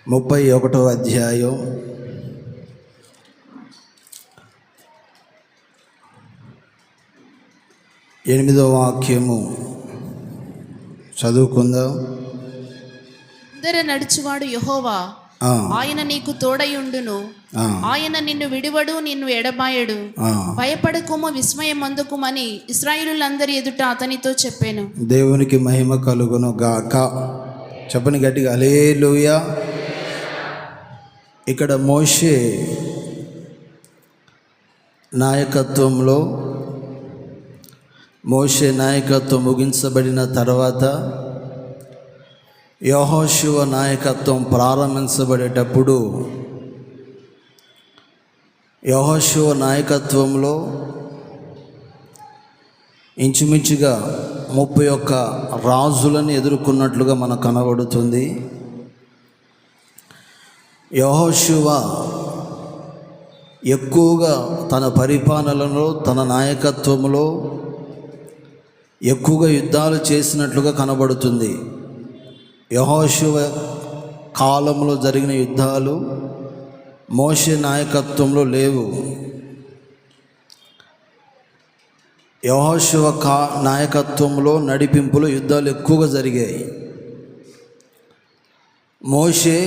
31వ అధ్యాయం 8వ వాక్యము చదువుకుందాం. ముందర నడుచువాడు యెహోవా, ఆయన నీకు తోడయుండును. ఆయన నిన్ను విడువడు, నిన్ను ఎడబాయడు. భయపడకుము, విస్మయం అందుకుమని ఇశ్రాయేలులందరి ఎదుట అతనితో చెప్పాను. దేవునికి మహిమ కలుగును గాక. చెప్పని గట్టిగా హల్లెలూయా. ఇక్కడ మోషే నాయకత్వం ముగించబడిన తర్వాత యెహోషువ నాయకత్వం ప్రారంభించబడేటప్పుడు యెహోషువ నాయకత్వంలో ఇంచుమించుగా 31 రాజులను ఎదుర్కొన్నట్లుగా మనకు కనబడుతుంది. యెహోషువ ఎక్కువగా తన పరిపాలనలో, తన నాయకత్వంలో ఎక్కువగా యుద్ధాలు చేసినట్లుగా కనబడుతుంది. యెహోషువ కాలంలో జరిగిన యుద్ధాలు మోషే నాయకత్వంలో లేవు. యెహోషువ నాయకత్వంలో నడిపింపులో యుద్ధాలు ఎక్కువగా జరిగాయి. మోషే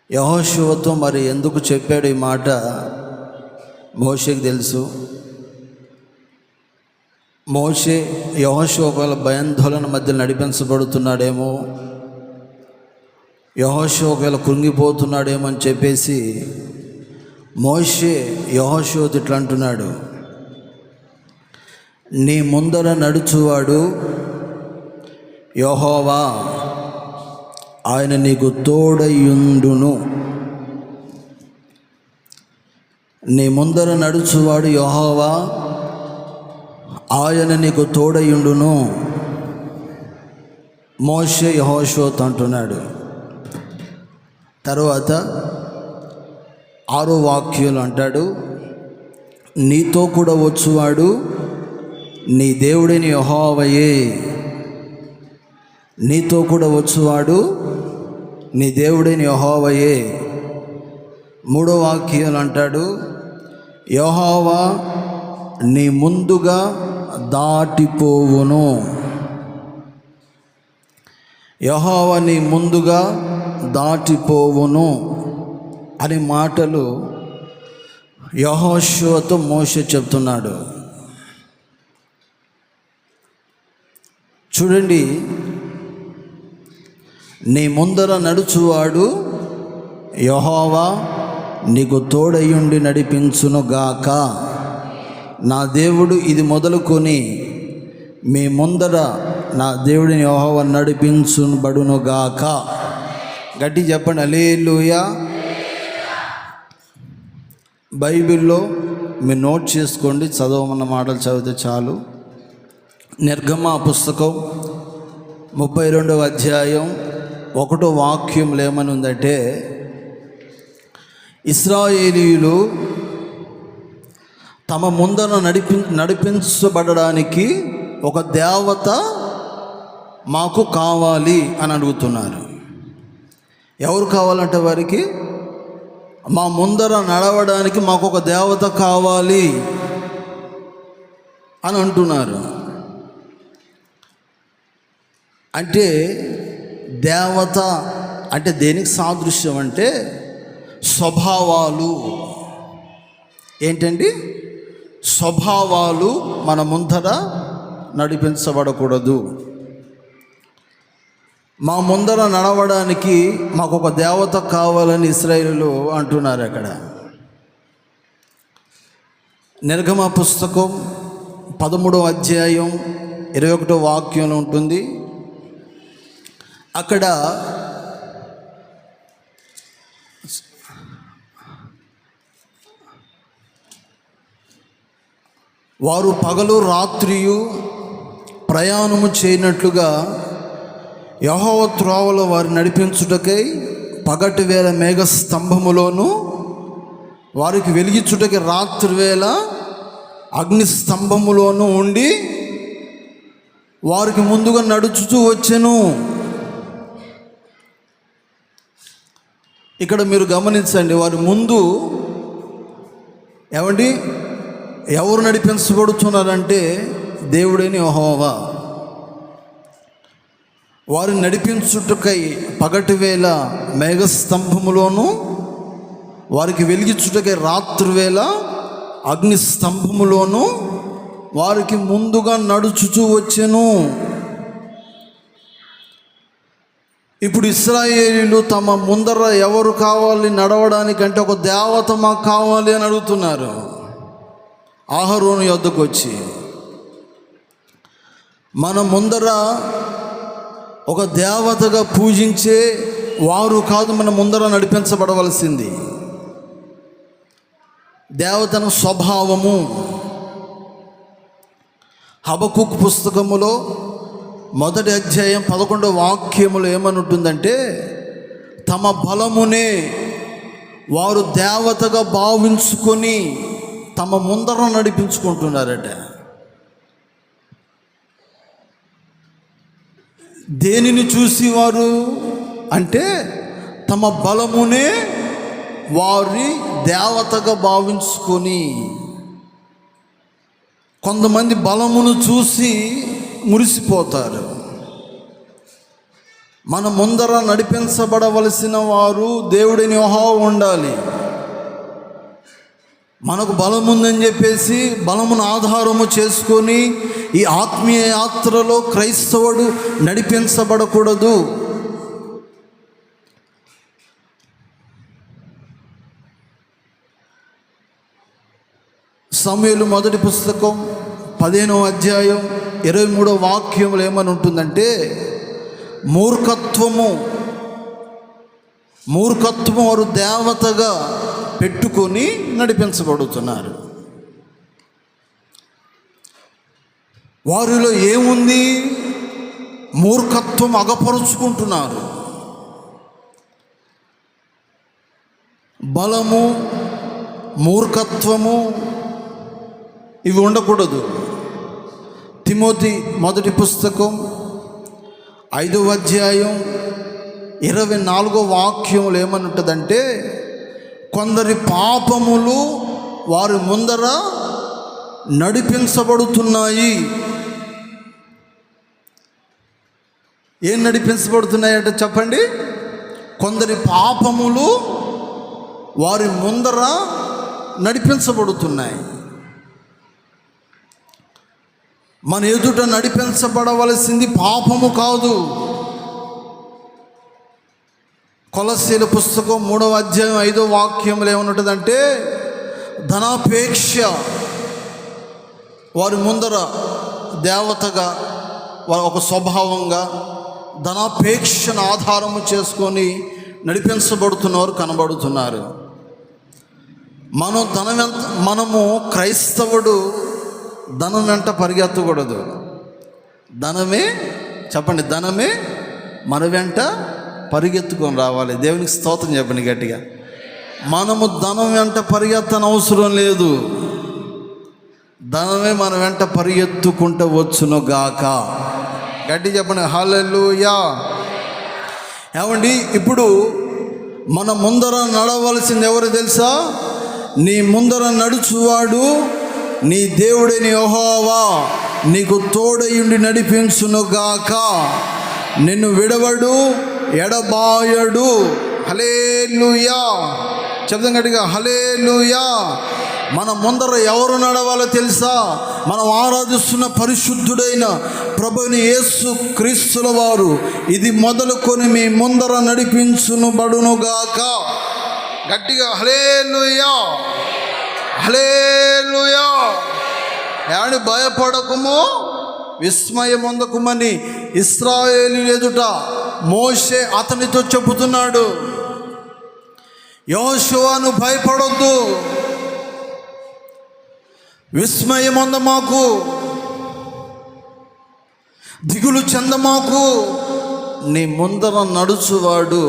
యెహోషువతో మరి ఎందుకు చెప్పాడు ఈ మాట మోషేకి తెలుసు. మోషే యెహోషువ ఒకవేళ భయాందోళన మధ్య నడిపించబడుతున్నాడేమో, యెహోషువ ఒకవేళ కృంగిపోతున్నాడేమో అని చెప్పేసి మోషే యెహోషువతో ఇట్లా అంటున్నాడు, నీ ముందర నడుచువాడు యెహోవా, ఆయన నీకు తోడయుండును. నీ ముందర నడుచువాడు యెహోవా, ఆయన నీకు తోడయుండును. మోషే యెహోషువతో అంటున్నాడు. తర్వాత 6వ వాక్యంలో అంటాడు, నీతో కూడా వచ్చువాడు నీ దేవుడైన యెహోవాయే. నీతో కూడా వచ్చువాడు నీ దేవుడైన యెహోవాయే. 3వ వాక్యంలో అంటాడు, యెహోవా నీ ముందుగా దాటిపోవును. యెహోవా నీ ముందుగా దాటిపోవును అనే మాటలు యెహోషువతో మోషే చెప్తున్నాడు. చూడండి, నీ ముందర నడుచువాడు యెహోవా నీకు తోడయుండి నడిపించునుగాక. నా దేవుడు ఇది మొదలుకొని మీ ముందర నా దేవుడిని యెహోవా నడిపించుబడునుగాక. గట్టి చెప్పండి హల్లెలూయా. బైబిల్లో మీరు నోట్ చేసుకోండి, చదవమన్న మాటలు చదివితే చాలు. నిర్గమ పుస్తకం 32వ అధ్యాయం 1వ వాక్యంలో ఏమని ఉందంటే, ఇశ్రాయేలీయులు తమ ముందర నడిపించబడడానికి ఒక దేవత మాకు కావాలి అని అడుగుతున్నారు. ఎవరు కావాలంటే వారికి, మా ముందర నడవడానికి మాకు ఒక దేవత కావాలి అని అంటున్నారు. అంటే దేవత అంటే దేనికి సాదృశ్యం అంటే స్వభావాలు. ఏంటండి? స్వభావాలు మన ముందర నడిపించబడకూడదు. మా ముందర నడవడానికి మాకు ఒక దేవత కావాలని ఇశ్రాయేలీయులు అంటున్నారు. అక్కడ నిర్గమ పుస్తకం 13వ అధ్యాయం 21వ వాక్యంలో ఉంటుంది. అక్కడ వారు పగలు రాత్రియు ప్రయాణము చేయనట్లుగా యెహోవా త్రోవలో వారు నడిపించుటకై పగటి వేళ మేఘ స్తంభములోను, వారికి వెలిగించుటకి రాత్రి వేళ అగ్ని స్తంభములోను ఉండి వారికి ముందుగా నడుచుతూ వచ్చెను. ఇక్కడ మీరు గమనించండి, వారి ముందు ఏమండి ఎవరు నడిపించబడుతున్నారంటే దేవుడైన యెహోవా. వారిని నడిపించుటకై పగటి వేళ మేఘస్తంభములోను, వారికి వెలిగించుటకై రాత్రివేళ అగ్ని స్తంభములోను వారికి ముందుగా నడుచుతూ వచ్చెను. ఇప్పుడు ఇశ్రాయేలీయులు తమ ముందర ఎవరు కావాలి నడవడానికంటే ఒక దేవత మాకు కావాలి అని అడుగుతున్నారు. అహరోను యొద్దకు వచ్చి, మన ముందర ఒక దేవతగా పూజించే వారు కాదు మన ముందర నడిపించబడవలసింది. దేవతను స్వభావము. హబకుక్ పుస్తకములో 1వ అధ్యాయం 11వ వాక్యములో ఏమని ఉంటుందంటే, తమ బలమునే వారు దేవతగా భావించుకొని తమ ముందర నడిపించుకుంటున్నారట. దేనిని చూసి వారు అంటే తమ బలమునే వారి దేవతగా భావించుకొని. కొంతమంది బలమును చూసి మురిసిపోతారు. మన ముందర నడిపించబడవలసిన వారు దేవుడిని యెహోవా ఉండాలి. మనకు బలం ఉందని చెప్పేసి బలమును ఆధారము చేసుకొని ఈ ఆత్మీయ యాత్రలో క్రైస్తవుడు నడిపించబడకూడదు. సమూయేలు మొదటి పుస్తకం 15వ అధ్యాయం 23వ వాక్యంలో ఏమని ఉంటుందంటే, మూర్ఖత్వము వారు దేవతగా పెట్టుకొని నడిపించబడుతున్నారు. వారిలో ఏముంది? మూర్ఖత్వం అగపరుచుకుంటున్నారు. బలము, మూర్ఖత్వము ఇవి ఉండకూడదు. తిమోతి మొదటి పుస్తకం 5వ అధ్యాయం 24వ వాక్యములు ఏమని ఉంటుందంటే, కొందరి పాపములు వారి ముందర నడిపించబడుతున్నాయి. ఏం నడిపించబడుతున్నాయంటే చెప్పండి? కొందరి పాపములు వారి ముందర నడిపించబడుతున్నాయి. మన ఎదుట నడిపించబడవలసింది పాపము కాదు. కొలస్సీల పుస్తకం 3వ అధ్యాయం 5వ వాక్యంలో ఏమనుంటుందంటే, ధనాపేక్ష వారి ముందర దేవతగా ఒక స్వభావంగా ధనాపేక్షను ఆధారము చేసుకొని నడిపించబడుతున్నవారు కనబడుతున్నారు. మనము క్రైస్తవుడు ధనం వెంట పరిగెత్తకూడదు. ధనమే చెప్పండి, ధనమే మన వెంట పరిగెత్తుకొని రావాలి. దేవునికి స్తోత్రం చెప్పండి గట్టిగా. మనము ధనం వెంట పరిగెత్తని అవసరం లేదు. ధనమే మన వెంట పరిగెత్తుకుంటూ వచ్చును గాక. గట్టి చెప్పండి హల్లెలూయా. ఏమండి, ఇప్పుడు మన ముందర నడవలసింది ఎవరు తెలుసా? నీ ముందర నడుచువాడు నీ దేవుడైన యెహోవా నీకు తోడయుండి నడిపించును గాక. నిన్ను విడవడు, ఎడబాయడు. హల్లెలూయా. చెప్తాం గట్టిగా హల్లెలూయా. మన ముందర ఎవరు నడవాలో తెలుసా? మనం ఆరాధిస్తున్న పరిశుద్ధుడైన ప్రభుని యేసు క్రీస్తుల వారు ఇది మొదలుకొని మీ ముందర నడిపించును బడునుగాక. గట్టిగా హల్లెలూయా, హల్లెలూయా. ఏమని భయపడకుము, విస్మయమొందకుమని ఇశ్రాయేలీయుల ఎదుట మోషే అతనితో చెబుతున్నాడు. యెహోషువను భయపడొద్దు, విస్మయమొందమాకు, దిగులు చెందమాకు. నీ ముందర నడుచువాడు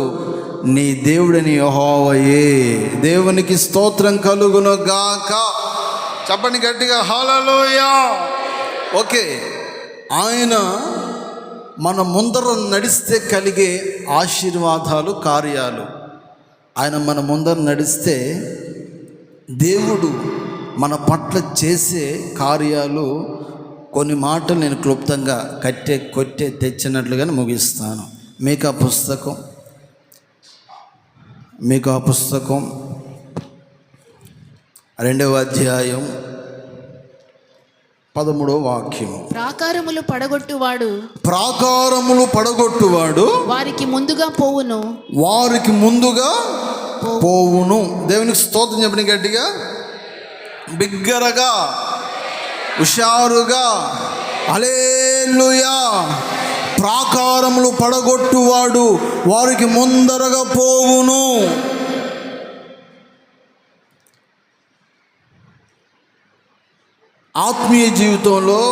నీ దేవుడిని యెహోవాయే. దేవునికి స్తోత్రం కలుగును గాక. చెప్పండి గట్టిగా హల్లెలూయా. ఓకే, ఆయన మన ముందర నడిస్తే కలిగే ఆశీర్వాదాలు, కార్యాలు. ఆయన మన ముందర నడిస్తే దేవుడు మన పట్ల చేసే కార్యాలు, కొన్ని మాటలు నేను క్లుప్తంగా కొట్టే తెచ్చినట్లుగానే ముగిస్తాను. మీకు ఆ పుస్తకం 2వ అధ్యాయం 13వ వాక్యం. ప్రాకారములు పడగొట్టువాడు వారికి ముందుగా పోవును. దేవునికి స్తోత్రం చెప్పండి గట్టిగా, బిగ్గరగా, హుషారుగా. హల్లెలూయా. ప్రాకారములు పడగొట్టువాడు వారికి ముందరగా పోవును. ఆత్మీయ జీవితంలో,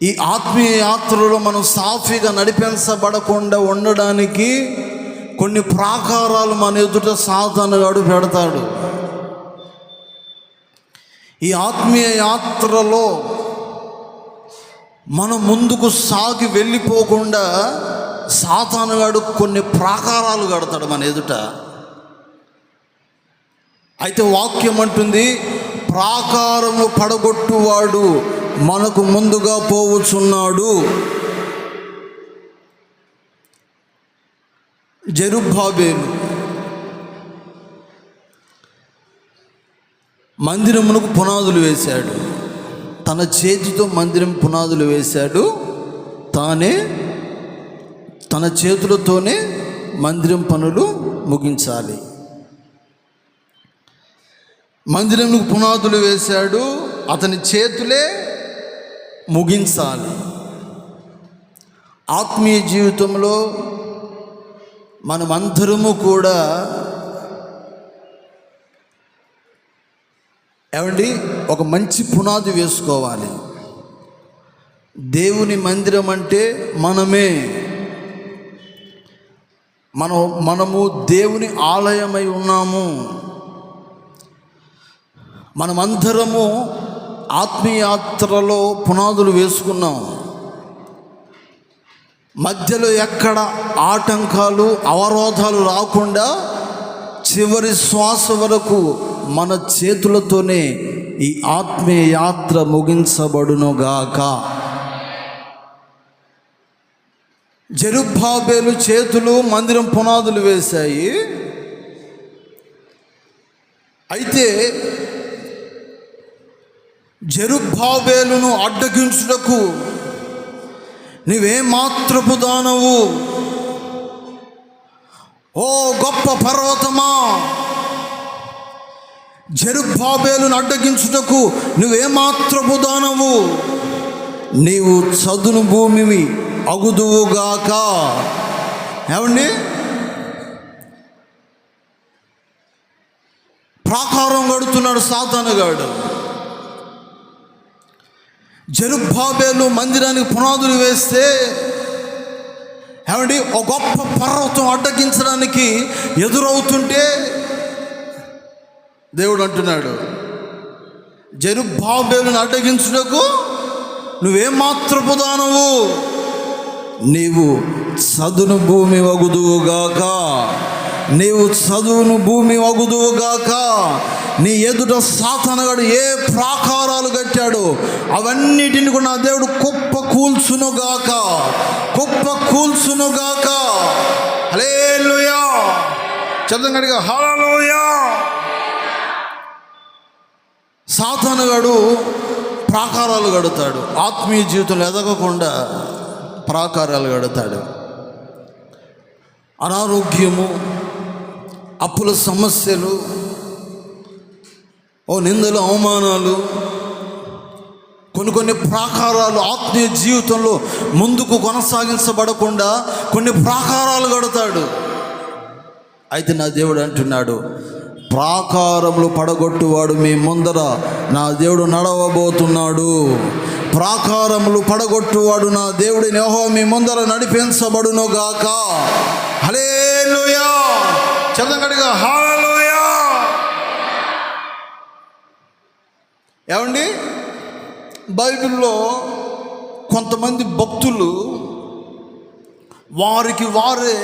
ఈ ఆత్మీయ యాత్రలో మనం సాఫీగా నడిపించబడకుండా ఉండడానికి కొన్ని ప్రాకారాలు మన ఎదుట సాతానుగాడు పెడతాడు. ఈ ఆత్మీయ యాత్రలో మనం ముందుకు సాగి వెళ్ళిపోకుండా సాతానుగాడు కొన్ని ప్రాకారాలు కడతాడు మన ఎదుట. అయితే వాక్యం అంటుంది, ప్రాకారము పడగొట్టువాడు మనకు ముందుగా పోవుచున్నాడు. జెరుబ్బాబెలు మందిరమునకు పునాదులు వేశాడు. తన చేతితో మందిరం పునాదులు వేశాడు. తన చేతులతోనే మందిరం పనులు ముగించాలి. మందిరమునకు పునాదులు వేశాడు, అతని చేతులే ముగించాలి. ఆత్మీయ జీవితంలో మనమందరము కూడా ఒక మంచి పునాది వేసుకోవాలి. దేవుని మందిరం అంటే మనమే. మనము దేవుని ఆలయమై ఉన్నాము. మనమందరము ఆత్మీయ యాత్రలో పునాదులు వేసుకున్నాం. మధ్యలో ఎక్కడ ఆటంకాలు, అవరోధాలు రాకుండా చివరి శ్వాస వరకు మన చేతులతోనే ఈ ఆత్మీయ యాత్ర ముగించబడునుగాక. జెరుబ్బాబెలు చేతులు మందిరం పునాదులు వేశాయి. అయితే జెరుబ్బాబెలును అడ్డగించుటకు నీవేమాత్రపు దానవు, ఓ గొప్ప పర్వతమా! జెరుబ్బాబెలును అడ్డగించుటకు నువ్వేమాత్రపు దానవు, నీవు చదును భూమివి అగుదువుగాక. ఏమండి, ప్రాకారం కడుతున్నాడు సాతానుగాడు. జెరుబ్బాబెలు మందిరానికి పునాదులు వేస్తే ఒక గొప్ప పర్వతం అడ్డగించడానికి ఎదురవుతుంటే దేవుడు అంటున్నాడు, జెరుబ్బాబెలును అడ్డగించుటకు నువ్వేమాత్రపు దానవు, నీవు చదును భూమి వగుదువుగాక. నీవు చదువును భూమి వగుదువుగాక. నీ ఎదుట సాతానుగాడు ఏ ప్రాకారాలు కట్టాడు అవన్నిటిని కూడా నా దేవుడు కుప్ప కూల్చునుగాక. హల్లెలూయా. చదవండిగా, హల్లెలూయా. సాతానుగాడు ప్రాకారాలు కడతాడు. ఆత్మీయ జీవితంలో ఎదగకుండా ప్రాకారాలు కడతాడు. అనారోగ్యము, అప్పుల సమస్యలు, నిందలు, అవమానాలు, కొన్ని ప్రాకారాలు ఆత్మీయ జీవితంలో ముందుకు కొనసాగించబడకుండా కొన్ని ప్రాకారాలు కడతాడు. అయితే నా దేవుడు అంటున్నాడు, ప్రాకారములు పడగొట్టువాడు మీ ముందర నా దేవుడు నడవబోతున్నాడు. ప్రాకారములు పడగొట్టువాడు నా దేవుడిని యెహోవా మీ ముందర నడిపించబడునుగాక. హల్లెలూయా. చదవండిగా, హల్లెలూయా. బైబిల్లో కొంతమంది భక్తులు వారికి వారే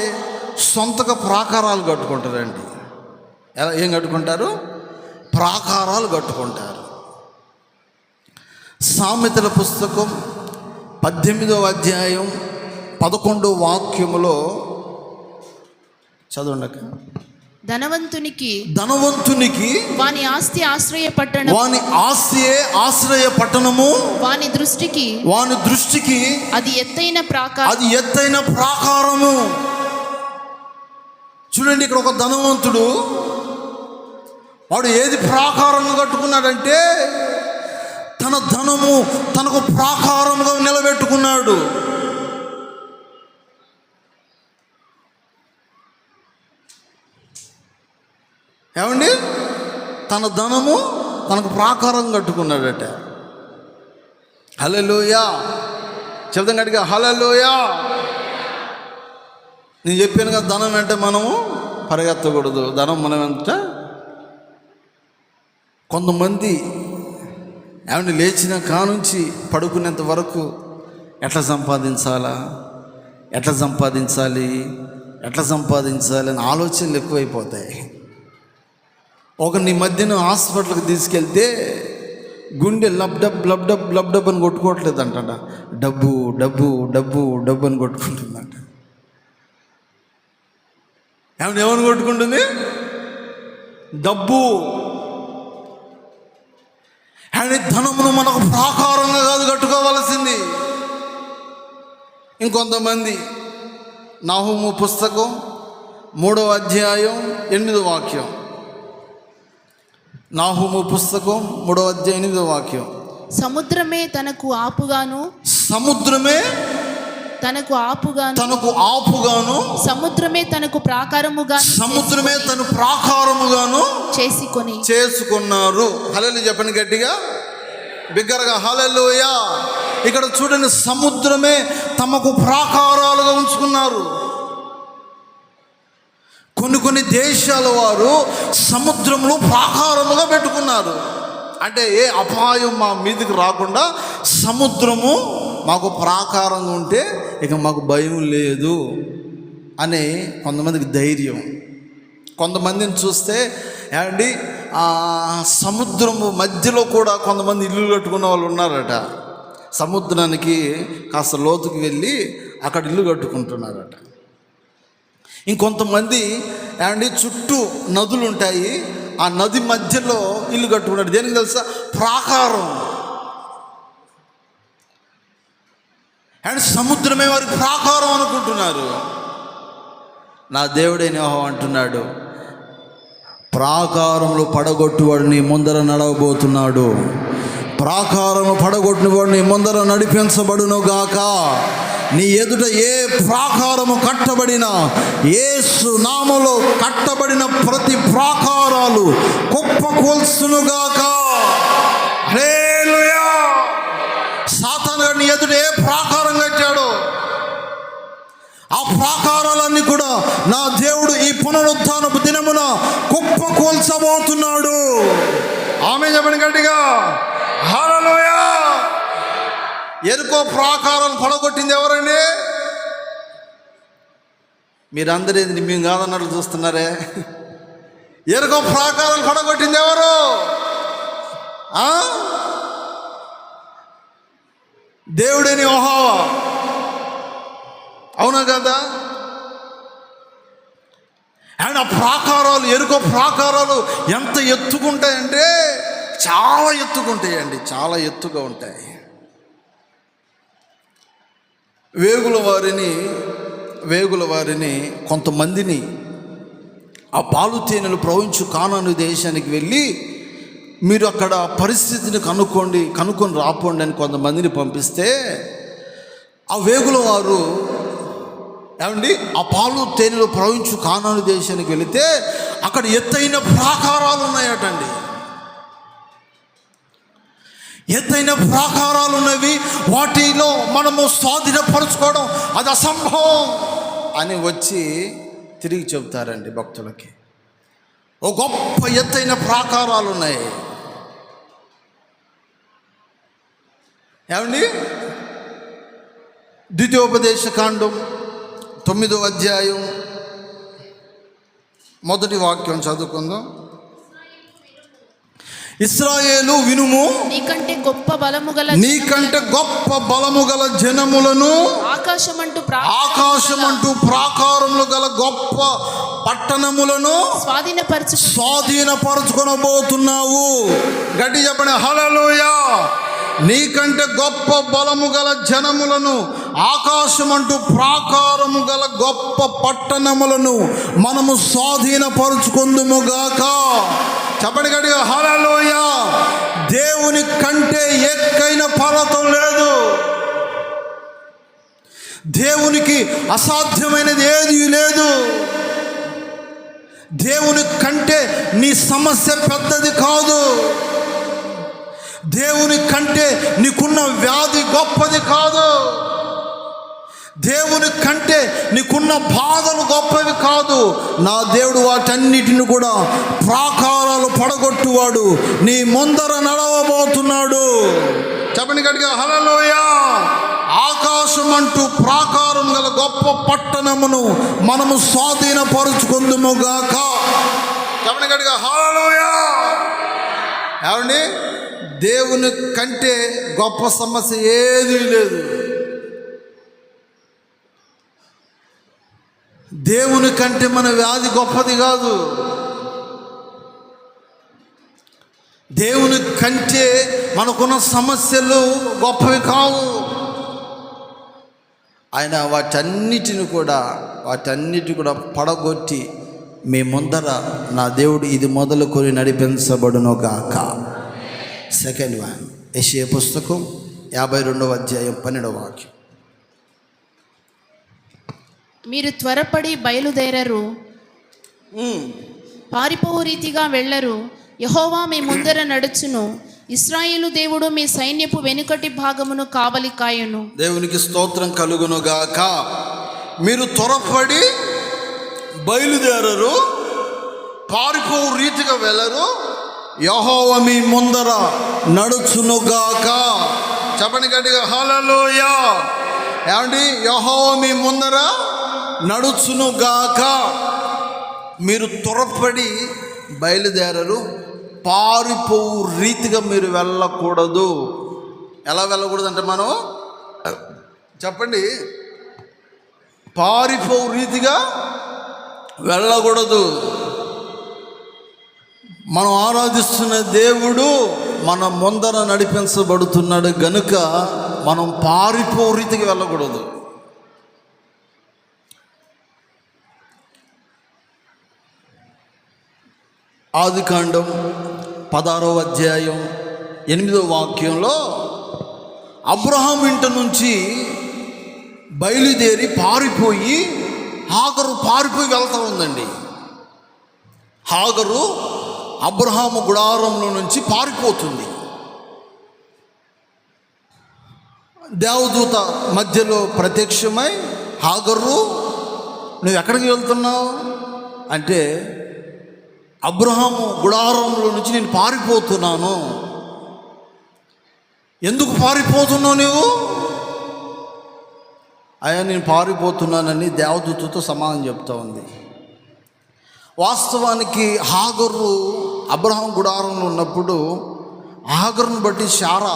సొంతగా ప్రాకారాలు కట్టుకుంటారండి. ఎలా ఏం కట్టుకుంటారు? ప్రాకారాలు కట్టుకుంటారు. సామెతల పుస్తకం 18వ అధ్యాయం 11వ వాక్యములో చదవండి. ధనవంతునికి వాని ఆస్తి ఆశ్రయ పట్టణం, వాని ఆస్తియే ఆశ్రయ పట్టణము, వాని దృష్టికి అది ఎత్తైన ప్రాకారము. చూడండి, ఇక్కడ ఒక ధనవంతుడు వాడు ఏది ప్రాకారంగా కట్టుకున్నాడంటే తన ధనము తనకు ప్రాకారముగా నిలబెట్టుకున్నాడు. ఏమండి? తన ధనము తనకు ప్రాకారం కట్టుకున్నాడట. హల్లెలూయా! చెప్తాం గట్టిగా హల్లెలూయా! నేను చెప్పాను కదా, ధనం అంటే మనము పరిగెత్తకూడదు. ధనం మనం ఎంత కొంతమంది ఏమంటే లేచిన కానుంచి పడుకునేంత వరకు ఎట్లా సంపాదించాలి అని ఆలోచనలు ఎక్కువైపోతాయి. నీ మధ్యన హాస్పిటల్కి తీసుకెళ్తే గుండె లబ్డబ్ అని కొట్టుకోవట్లేదు అంట. డబ్బు డబ్బు డబ్బు డబ్బు అని కొట్టుకుంటుందంట. ఏమని కొట్టుకుంటుంది? డబ్బు. అని ధనమును మనకు ప్రాకారంగా కాదు కట్టుకోవాల్సింది. ఇంకొంతమంది నాహూము పుస్తకం 3వ అధ్యాయం 8వ వాక్యం. నాహూము పుస్తకం 3వ అధ్యాయం 8వ వాక్యం. సముద్రమే తనకు ఆపుగాను, సముద్రమే తనకు ప్రాకారముగాను చేసుకున్నారు. హల్లెలూయా చెప్పండి గట్టిగా, బిగ్గరగా హల్లెలూయా. ఇక్కడ చూడండి, సముద్రమే తమకు ప్రాకారాలుగా ఉంచుకున్నారు. కొన్ని దేశాల వారు సముద్రంలో ప్రాకారముగా పెట్టుకున్నారు. అంటే ఏ అపాయం మా మీదకి రాకుండా సముద్రము మాకు ప్రాకారంగా ఉంటే ఇక మాకు భయం లేదు అని కొంతమందికి ధైర్యం. కొంతమందిని చూస్తే ఏమండి సముద్రము మధ్యలో కూడా కొంతమంది ఇల్లు కట్టుకున్న వాళ్ళు ఉన్నారట. సముద్రానికి కాస్త లోతుకి వెళ్ళి అక్కడ ఇల్లు కట్టుకుంటున్నారట. ఇంకొంతమంది ఏమండి చుట్టూ నదులు ఉంటాయి, ఆ నది మధ్యలో ఇల్లు కట్టుకున్నాడు. దేనికి తెలుసా? ప్రాకారం. అండ్ సముద్రమే వారికి ప్రాకారం అనుకుంటున్నారు. నా దేవుడైన యెహోవా అంటున్నాడు, ప్రాకారంలో పడగొట్టువాడు నీ ముందర నడవబోతున్నాడు. ప్రాకారము పడగొట్టినవాడు నీ ముందర నడిపించబడును గాక. నీ ఎదుట ఏ ప్రాకారము కట్టబడినా, యేసు నామములో కట్టబడిన ప్రతి ప్రాకారాలు కుప్పకూల్చునుగాక. హల్లెలూయా! సాతాను నీ ఎదుట ఏ ప్రాకారం కట్టాడో ఆ ప్రాకారాలన్నీ కూడా నా దేవుడు ఈ పునరుత్థానపు దినమున కుప్పకూల్చబోతున్నాడు. ఆమేన్ చెప్పండి గట్టిగా, హల్లెలూయా. ఎరుకో ప్రాకారాలు పడగొట్టింది ఎవరండి? మీరందరూ ఏంది మేము కాదన్నట్లు చూస్తున్నారే? ఎరుకో ప్రాకారాలు పడగొట్టింది ఎవరు? దేవుడని యెహోవా. అవునా కదా? అండ్ ఆ ప్రాకారాలు, ఎరుకో ప్రాకారాలు ఎంత ఎత్తుకుంటాయంటే చాలా ఎత్తుకుంటాయండి, చాలా ఎత్తుగా ఉంటాయి. వేగుల వారిని కొంతమందిని ఆ పాలు తేనెలు ప్రవహించు కానాను దేశానికి వెళ్ళి మీరు అక్కడ పరిస్థితిని కనుక్కొని రాపోండి అని కొంతమందిని పంపిస్తే ఆ వేగుల వారు ఏమండి ఆ పాలు తేనెలు ప్రవహించు కానాను దేశానికి వెళితే అక్కడ ఎత్తైన ప్రాకారాలు ఉన్నాయటండి. ఎత్తైన ప్రాకారాలు ఉన్నవి, వాటిలో మనము స్వాధీనపరచుకోవడం అది అసంభవం అని వచ్చి తిరిగి చెబుతారండి భక్తులకి. ఓ గొప్ప ఎత్తైన ప్రాకారాలు ఉన్నాయి. ఏమండి? ద్వితీయోపదేశ కాండం 9వ అధ్యాయం 1వ వాక్యం చదువుకుందాం. ఇశ్రాయేలు వినుము, నీకంటే గొప్ప బలము గల జనములను ఆకాశమంటూ ప్రాకారములు గల గొప్ప పట్టణములను స్వాధీనపరచుకొనబోతున్నావు. గట్టి చెప్పండి హల్లెలూయా. నీకంటే గొప్ప బలము గల జనములను, ఆకాశమంటూ ప్రాకారము గల గొప్ప పట్టణములను మనము స్వాధీనపరుచుకొందుముగాక. చెప్పండి గట్టిగా హల్లెలూయా. దేవుని కంటే ఎక్కైన పర్వతం లేదు. దేవునికి అసాధ్యమైనది ఏది లేదు. దేవుని కంటే నీ సమస్య పెద్దది కాదు. దేవుని కంటే నీకున్న వ్యాధి గొప్పది కాదు. దేవుని కంటే నీకున్న బాధలు గొప్పవి కాదు. నా దేవుడు వాటన్నిటిని కూడా ప్రాకారాలు పడగొట్టువాడు నీ ముందర నడవబోతున్నాడు. చెప్పండి గట్టిగా హల్లెలూయా. ఆకాశం అంటూ ప్రాకారం గల గొప్ప పట్టణమును మనము స్వాధీనపరుచుకుందుముగాక. చెప్పండి గట్టిగా హల్లెలూయా. ఏమండి? దేవుని కంటే గొప్ప సమస్య ఏదీ లేదు. దేవుని కంటే మన వ్యాధి గొప్పది కాదు. దేవుని కంటే మనకున్న సమస్యలు గొప్పవి కావు. ఆయన వాటన్నిటిని కూడా పడగొట్టి మీ ముందర నా దేవుడు ఇది మొదలుకొని నడిపించబడును గాక. సెకండ్ వన్, యెషయా పుస్తకం 52వ అధ్యాయం 12వ వాక్యం. మీరు త్వరపడి బయలుదేరరు, పారిపోవు రీతిగా వెళ్ళరు. యెహోవా మీ ముందర నడుచును. ఇశ్రాయేలు దేవుడు మీ సైన్యపు వెనుకటి భాగమును కావలి కాయును. దేవునికి స్తోత్రం కలుగును గాక. మీరు త్వరపడి బయలుదేరరు, పారిపోవు రీతిగా వెళ్ళరు. యెహోవా మీ ముందర నడుచునుగాక. చెప్పండి గట్టిగా హల్లెలూయా. ఏమండి? యెహోవా మీ ముందర నడుచునుగాక. మీరు త్వరపడి బయలుదేరరు, పారిపోవు రీతిగా మీరు వెళ్ళకూడదు. ఎలా వెళ్ళకూడదు అంటే మనం చెప్పండి, పారిపోవు రీతిగా వెళ్ళకూడదు. మనం ఆరాధిస్తున్న దేవుడు మన ముందర నడిపించబడుతున్నాడు గనుక మనం పారిపోవు రీతికి వెళ్ళకూడదు. ఆదికాండం 16వ అధ్యాయం 8వ వాక్యంలో అబ్రహాం ఇంట నుంచి బయలుదేరి పారిపోయి హాగరు వెళ్తూ ఉందండి. హాగరు అబ్రహాము గుడారంలో నుంచి పారిపోతుంది. దేవదూత మధ్యలో ప్రత్యక్షమై, హాగరు నువ్వు ఎక్కడికి వెళ్తున్నావు అంటే, అబ్రహాము గుడారంలో నుంచి నేను పారిపోతున్నాను. ఎందుకు పారిపోతున్నావు నువ్వు? అయ్యా నేను పారిపోతున్నానని దేవదూతతో సమాధానం చెప్తా ఉంది. వాస్తవానికి హాగరు అబ్రహాం గుడారంలో ఉన్నప్పుడు హాగరును బట్టి శారా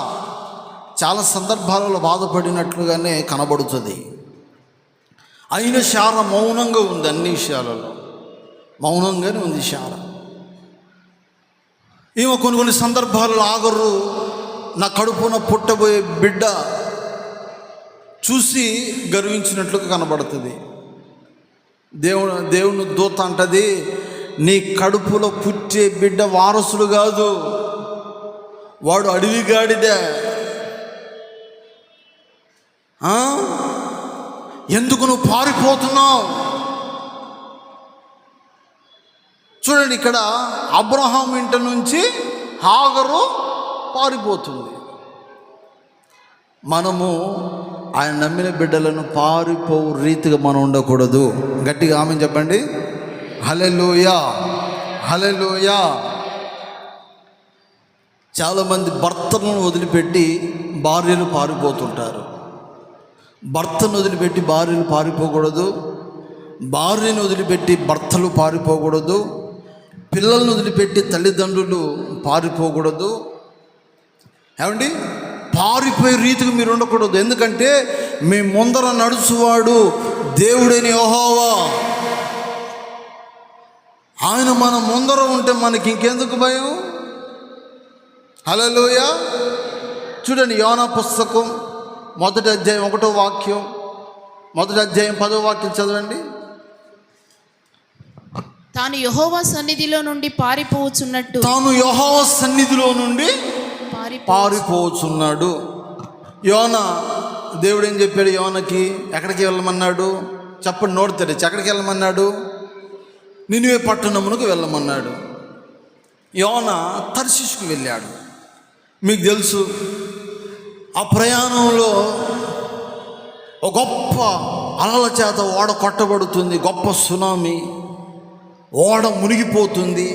చాలా సందర్భాలలో బాధపడినట్లుగానే కనబడుతుంది. అయిన శారా మౌనంగా ఉంది. అన్ని విషయాలలో మౌనంగానే ఉంది శారా. ఈమె కొన్ని సందర్భాలలో హాగరు నా కడుపున పుట్టబోయే బిడ్డ చూసి గర్వించినట్లుగా కనబడుతుంది. దేవుని దూత అంటది, నీ కడుపులో పుట్టే బిడ్డ వారసుడు కాదు, వాడు అడవిగాడిదే. ఎందుకు నువ్వు పారిపోతున్నావు? చూడండి, ఇక్కడ అబ్రహాం ఇంటి నుంచి హాగరు పారిపోతుంది. మనము ఆయన నమ్మిన బిడ్డలను పారిపోవు రీతిగా మనం ఉండకూడదు. గట్టిగా ఆమె చెప్పండి హల్లెలూయా, హల్లెలూయా. చాలామంది భర్తలను వదిలిపెట్టి భార్యలు పారిపోతుంటారు. భర్తను వదిలిపెట్టి భార్యలు పారిపోకూడదు, భార్యను వదిలిపెట్టి భర్తలు పారిపోకూడదు, పిల్లలను వదిలిపెట్టి తల్లిదండ్రులు పారిపోకూడదు. ఏమండి, పారిపోయే రీతికి మీరు ఉండకూడదు. ఎందుకంటే మీ ముందర నడుచువాడు దేవుడైన యెహోవా. ఆయన మన ముందర ఉంటే మనకి ఇంకెందుకు భయం? హల్లెలూయా. చూడండి, యోనా పుస్తకం 1వ అధ్యాయం 1వ వాక్యం, 1వ అధ్యాయం 10వ వాక్యం చదవండి. తాను యెహోవా సన్నిధిలో నుండి పారిపోవచ్చున్నట్టు, తాను యెహోవా సన్నిధిలో నుండి పారిపోవచ్చున్నాడు. యోనా, దేవుడు ఏం చెప్పాడు యోనకి? ఎక్కడికి వెళ్ళమన్నాడు? చెప్పండి, నోరు తెరిచి. ఎక్కడికి వెళ్ళమన్నాడు? నినివే పట్టణమునకు వెళ్ళమన్నాడు. యోనా తర్షీషుకు వెళ్ళాడు. మీకు తెలుసు, ఆ ప్రయాణంలో ఒక గొప్ప అలల చేత ఓడ కొట్టబడుతుంది, గొప్ప సునామీ, ఓడ మునిగిపోతుంది.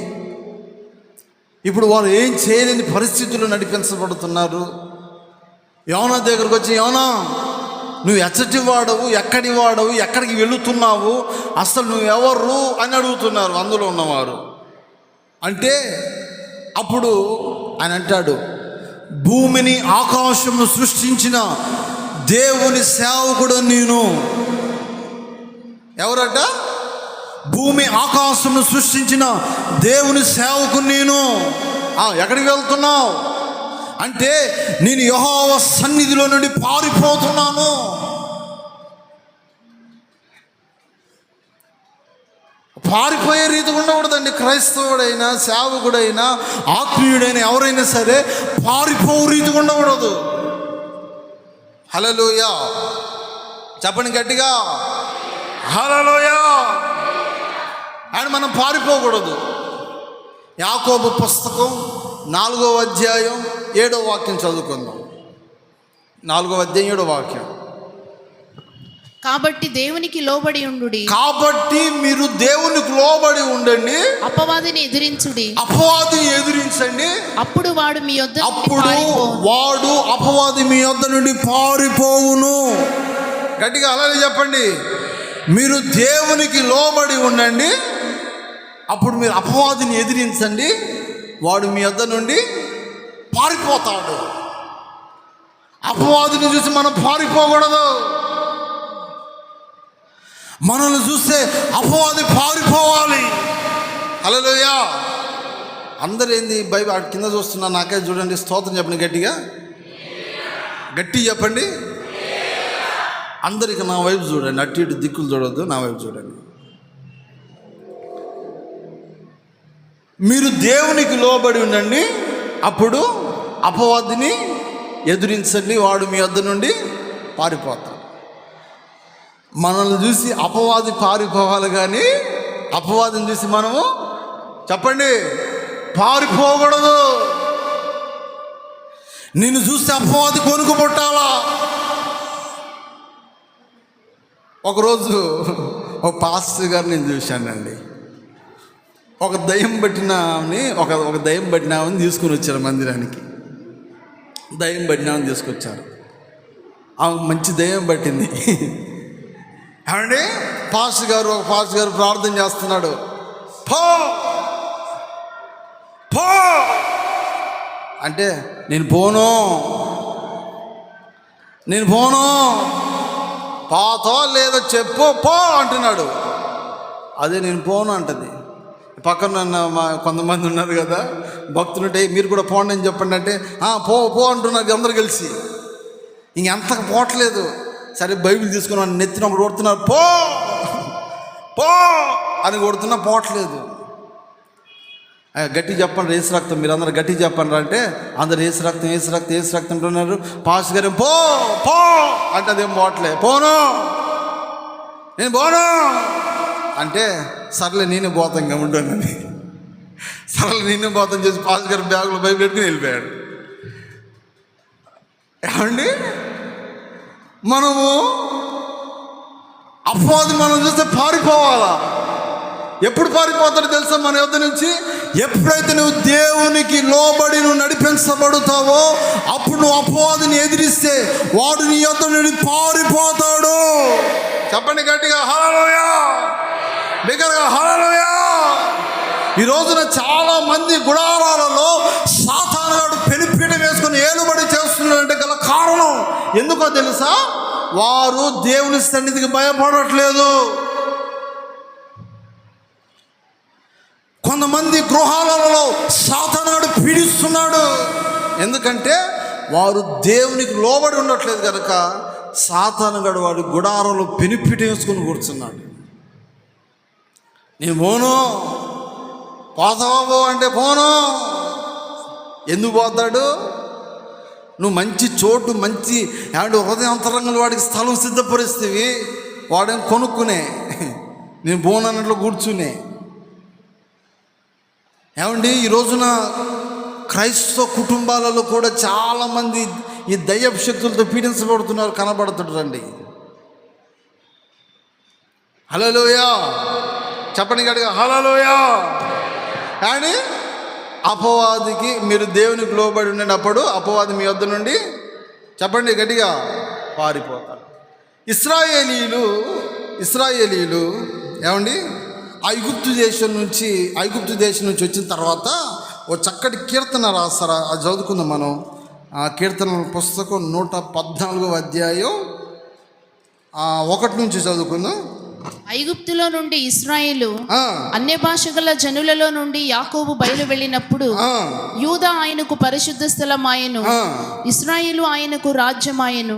ఇప్పుడు వారు ఏం చేయలేని పరిస్థితులు నడిపించబడుతున్నారు. యోనా దగ్గరకు వచ్చి, యోనా, నువ్వు ఎచ్చటి వాడవు, ఎక్కడి వాడవు, ఎక్కడికి వెళుతున్నావు, అసలు నువ్వెవరు అని అడుగుతున్నారు అందులో ఉన్నవారు. అంటే అప్పుడు ఆయన అంటాడు, భూమిని ఆకాశమును సృష్టించిన దేవుని సేవకుడు నేను. ఎవరట? భూమి ఆకాశమును సృష్టించిన దేవుని సేవకుడు నేను. ఎక్కడికి వెళ్తున్నావు అంటే, నేను యెహోవా సన్నిధిలో నుండి పారిపోతున్నాను. పారిపోయే రీతి ఉండకూడదండి. క్రైస్తవుడైనా, సేవకుడైనా, ఆత్మీయుడైనా ఎవరైనా సరే పారిపో రీతి ఉండకూడదు. హల్లెలూయా. చెప్పండి గట్టిగా, హల్లెలూయా. అని మనం పారిపోకూడదు. యాకోబు పుస్తకం 4వ అధ్యాయం 7వ వాక్యం చదువుకుందాం. 4వ అధ్యాయం 7వ వాక్యం. కాబట్టి దేవునికి లోబడి ఉండుడి. కాబట్టి మీరు దేవునికి లోబడి ఉండండి, అపవాదిని ఎదిరించుడి. అపవాదిని ఎదిరించండి, అప్పుడు వాడు మీ యొద్ద వాడు అపవాది మీ యొద్ద నుండి పారిపోవును. గట్టిగా అలాగే చెప్పండి. మీరు దేవునికి లోబడి ఉండండి, అప్పుడు మీరు అపవాదిని ఎదిరించండి, వాడు మీ యొద్ద నుండి పారిపోతాడు. అపవాదిని చూసి మనం పారిపోకూడదు. మనల్ని చూస్తే అపవాది పారిపోవాలి. హల్లెలూయా. అందరూ ఏంది బైబిల్ కింద చూస్తున్నా? నాకే చూడండి, స్తోత్రం చెప్పండి గట్టిగా, గట్టి చెప్పండి. అందరికి నా వైపు చూడండి, అటు ఇటు దిక్కులు చూడొద్దు, నా వైపు చూడండి. మీరు దేవునికి లోబడి ఉండండి, అప్పుడు అపవాదిని ఎదురించండి, వాడు మీ వద్ద నుండి పారిపోతాడు. మనల్ని చూసి అపవాది పారిపోవాలి, కానీ అపవాదిని చూసి మనము చెప్పండి పారిపోకూడదు. నిన్ను చూస్తే అపవాది కొనుక్కు పుట్టాలా. ఒకరోజు ఒక పాస్టర్ గారు నేను చూశానండి. ఒక దయ్యం పట్టినామని ఒక దయ్యం పట్టినామని తీసుకుని వచ్చారు మందిరానికి. దయ్యం పట్టినామని తీసుకొచ్చారు. ఆమె మంచి దయ్యం పట్టింది. ఏమండి, ఒక పాస్టర్ గారు ప్రార్థన చేస్తున్నాడు. పో పో అంటే, నేను పోను పోతో లేదో చెప్పు పో అంటున్నాడు. అదే నేను పోను అంటది. పక్కన కొంతమంది ఉన్నారు కదా భక్తులుంటే, మీరు కూడా పోండి అని చెప్పండి అంటే, పో అంటున్నారు అందరు కలిసి. ఇంకెంతకు పోవట్లేదు. సరే బైబిల్ తీసుకుని నెత్తిన ఒకటి కొడుతున్నారు, పో పో అని కొడుతున్నా పోవట్లేదు. గట్టి చెప్పండి రేసు రక్తం, మీరు అందరు గట్టి చెప్పండి అంటే అందరు ఏసు రక్తం అంటున్నారు. పాస్ గారు పో పో అంటే అదేం పోవట్లే. నేను పోను అంటే, సర్లే నేనే పోతాం ఇంకా ఉంటానని సర్లే నేనే పోతాం చేసి పాస్ గారు బ్యాగులో బైబిల్ పెట్టుకుని వెళ్ళిపోయాడు. ఏమండి, మనము అపవాది మనం చూస్తే పారిపోవాలా. ఎప్పుడు పారిపోతాడు తెలుసా మన యొద్ద నుంచి? ఎప్పుడైతే నువ్వు దేవునికి లోబడి నువ్వు నడిపించబడుతావో అప్పుడు నువ్వు అపవాదిని ఎదిరిస్తే వాడు నీ యొద్ద నుండి పారిపోతాడు. చెప్పండి గట్టిగా హల్లెలూయా, బిగ్గరగా హల్లెలూయా. ఈ రోజున చాలా మంది గుడారాలలో సాతానుగాడు పెనుపీట వేసుకుని ఏలుబడి చేస్తున్నాడంటే గల కారణం ఎందుకో తెలుసా? వారు దేవుని సన్నిధికి భయపడట్లేదు. కొంతమంది గృహాలలో సాతానుగాడు పీడిస్తున్నాడు. ఎందుకంటే వారు దేవునికి లోబడి ఉండట్లేదు కనుక సాతానుగాడు వాడి గుడారంలో పెనుపీట వేసుకుని కూర్చున్నాడు. నేను పోను, పోతావా అంటే పోను. ఎందుకు పోతాడు? నువ్వు మంచి చోటు, మంచి ఏమంటే హృదయాంతరంగంలో వాడికి స్థలం సిద్ధపరిస్తేవి వాడేం కొనుక్కునే, నేను పోనన్నట్లు కూర్చునే. ఏమండి, ఈ రోజున క్రైస్తవ కుటుంబాలలో కూడా చాలామంది ఈ దయ్యపు శక్తులతో పీడించబడుతున్నారు, కనబడుతుంటారండి. హల్లెలూయా, చెప్పండి గట్టిగా హల్లెలూయా. కానీ అపవాదికి మీరు దేవునికి లోబడి ఉండేటప్పుడు అపవాది మీ వద్ద నుండి చెప్పండి గట్టిగా పారిపోతారు. ఇశ్రాయేలీలు ఏమండి ఐగుప్తు దేశం నుంచి వచ్చిన తర్వాత ఓ చక్కటి కీర్తన రాస్తారా, అది చదువుకుందాం మనం. ఆ కీర్తన పుస్తకం 114వ అధ్యాయం 1 నుంచి చదువుకుందాం. ఐగుప్తులో నుండి ఇశ్రాయేలు అన్య భాష గల జనులలో నుండి యాకోబు బయలు వెళ్ళినప్పుడు యూదా ఆయనకు పరిశుద్ధ స్థలమాయెను, ఇశ్రాయేలు ఆయనకు రాజ్యమాయెను.